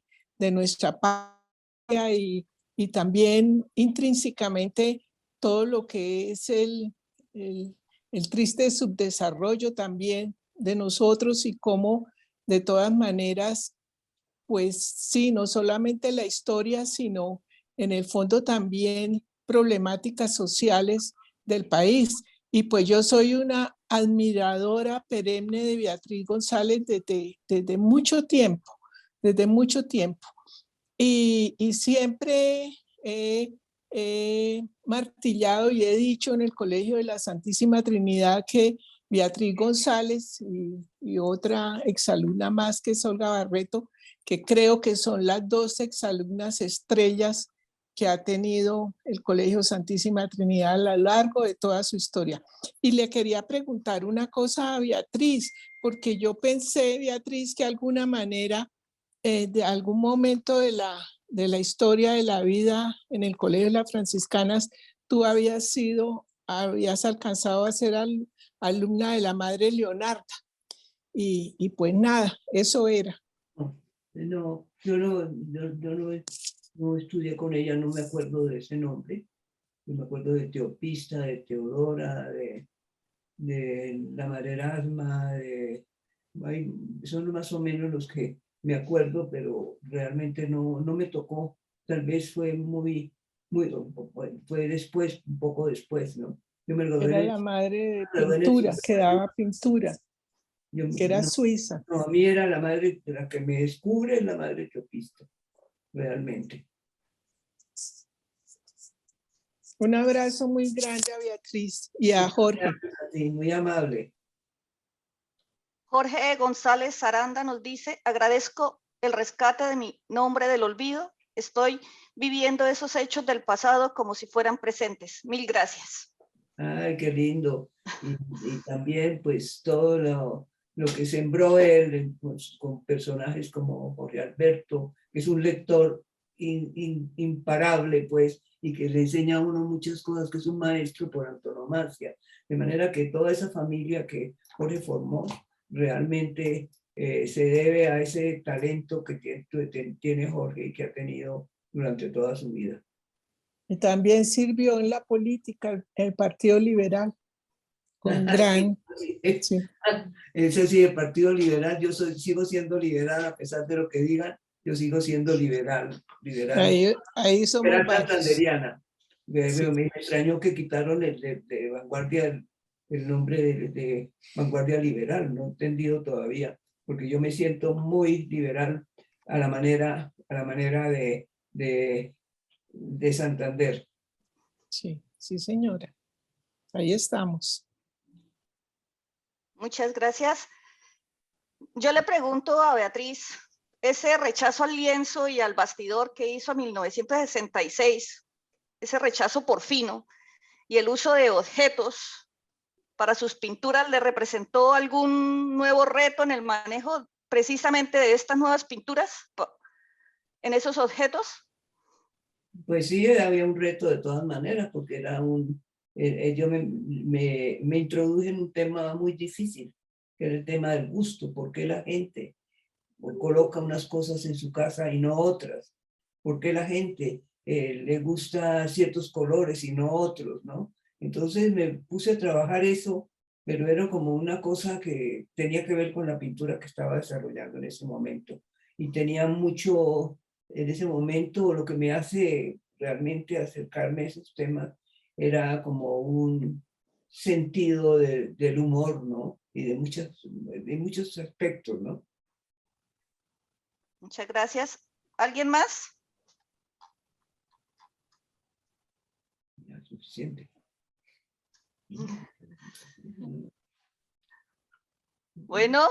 nuestra patria, y también intrínsecamente todo lo que es el triste subdesarrollo también de nosotros, y cómo de todas maneras, pues sí, no solamente la historia, sino en el fondo también problemáticas sociales del país. Y pues yo soy una admiradora perenne de Beatriz González desde mucho tiempo, Y siempre he martillado y he dicho en el Colegio de la Santísima Trinidad que Beatriz González y otra exalumna más que es Olga Barreto, que creo que son las dos exalumnas estrellas que ha tenido el Colegio Santísima Trinidad a lo largo de toda su historia. Y le quería preguntar una cosa a Beatriz, porque yo pensé, Beatriz, que de alguna manera, de algún momento de la historia de la vida en el Colegio de las Franciscanas, tú habías alcanzado a ser alumna de la Madre Leonarda. Y pues nada, eso era. No, yo no estudié con ella, no me acuerdo de ese nombre. Yo me acuerdo de Teopista, de Teodora, de la Madre Erasma, son más o menos los que me acuerdo, pero realmente no me tocó. Tal vez fue fue después, un poco después, ¿no? Yo me gradué Era la madre de pintura, que daba pintura, que era suiza. No, a mí era la madre, la que me descubre, la madre Teopista, realmente. Un abrazo muy grande a Beatriz y a Jorge. Sí, muy amable. Jorge González Aranda nos dice, agradezco el rescate de mi nombre del olvido. Estoy viviendo esos hechos del pasado como si fueran presentes. Mil gracias. Ay, qué lindo. Y también pues todo lo que sembró él pues, con personajes como Jorge Alberto, que es un lector imparable pues, y que le enseña a uno muchas cosas, que es un maestro por antonomasia. De manera que toda esa familia que Jorge formó realmente se debe a ese talento que tiene Jorge y que ha tenido durante toda su vida. Y también sirvió en la política, el Partido Liberal, con gran... Sí. Ese sí, el Partido Liberal, yo sigo siendo liberal a pesar de lo que digan, yo sigo siendo liberal. Ahí somos liberal varios. santanderiana. Sí. Me extrañó que quitaron de Vanguardia el nombre de Vanguardia Liberal, no he entendido todavía, porque yo me siento muy liberal a la manera de Santander. Sí, sí, señora. Ahí estamos. Muchas gracias. Yo le pregunto a Beatriz, ese rechazo al lienzo y al bastidor que hizo en 1966, ese rechazo porfino y el uso de objetos para sus pinturas, ¿le representó algún nuevo reto en el manejo precisamente de estas nuevas pinturas en esos objetos? Pues sí, había un reto de todas maneras, porque era yo me introduje en un tema muy difícil, que era el tema del gusto. ¿Por qué la gente coloca unas cosas en su casa y no otras? ¿Por qué la gente le gusta ciertos colores y no otros, no? Entonces me puse a trabajar eso, pero era como una cosa que tenía que ver con la pintura que estaba desarrollando en ese momento. Y tenía mucho, en ese momento, lo que me hace realmente acercarme a esos temas era como un sentido del humor, ¿no? Y de muchos aspectos, ¿no? Muchas gracias. ¿Alguien más? Ya, suficiente. Bueno,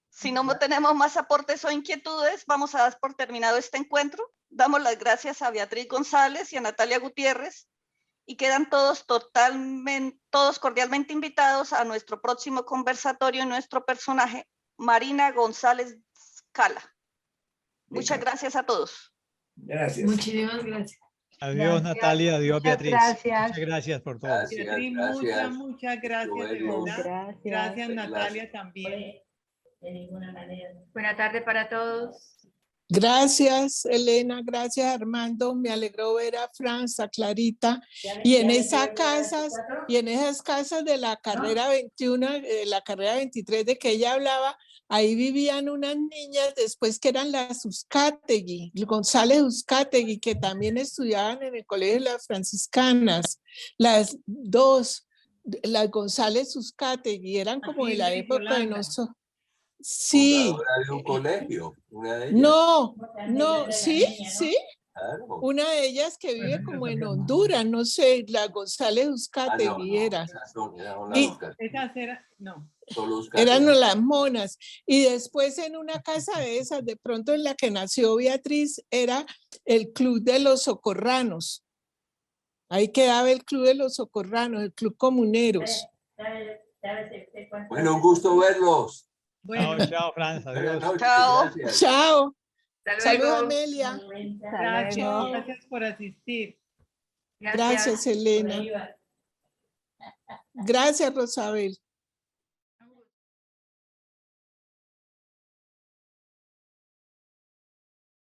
si no tenemos más aportes o inquietudes, vamos a dar por terminado este encuentro. Damos las gracias a Beatriz González y a Natalia Gutiérrez y quedan todos cordialmente invitados a nuestro próximo conversatorio, nuestro personaje, Marina González Cala. Muchas gracias a todos. Gracias. Muchísimas gracias. Adiós, Gracias. Natalia, adiós, Muchas Beatriz. gracias. Muchas gracias por todo. Gracias, Beatriz, gracias. muchas gracias, de Bueno, verdad. Gracias, Natalia, también. De ninguna manera. Buena tarde para todos. Gracias, Elena, gracias, Armando. Me alegró ver a Franz, a Clarita. Y en esas casas de la carrera 21, la carrera 23 de que ella hablaba, ahí vivían unas niñas después que eran las Uzcategui, González Uzcategui, que también estudiaban en el colegio de las franciscanas. Las dos, las González Uzcategui, eran como de la época de nosotros. Sí. Fundadora de un colegio, una de ellas. No, sí. Claro. Una de ellas que vive como en Honduras, no sé, la González Uzcategui era. Eran las monas. Y después en una casa de esas, de pronto en la que nació Beatriz, era el Club de los Socorranos. Ahí quedaba el Club de los Socorranos, el Club Comuneros. Bueno, un gusto verlos. Bueno, chao, Franz. Adiós. Chao. Chao. Hasta luego. Saludos, Amelia. Gracias por asistir. Gracias, Elena. Gracias, Rosabel.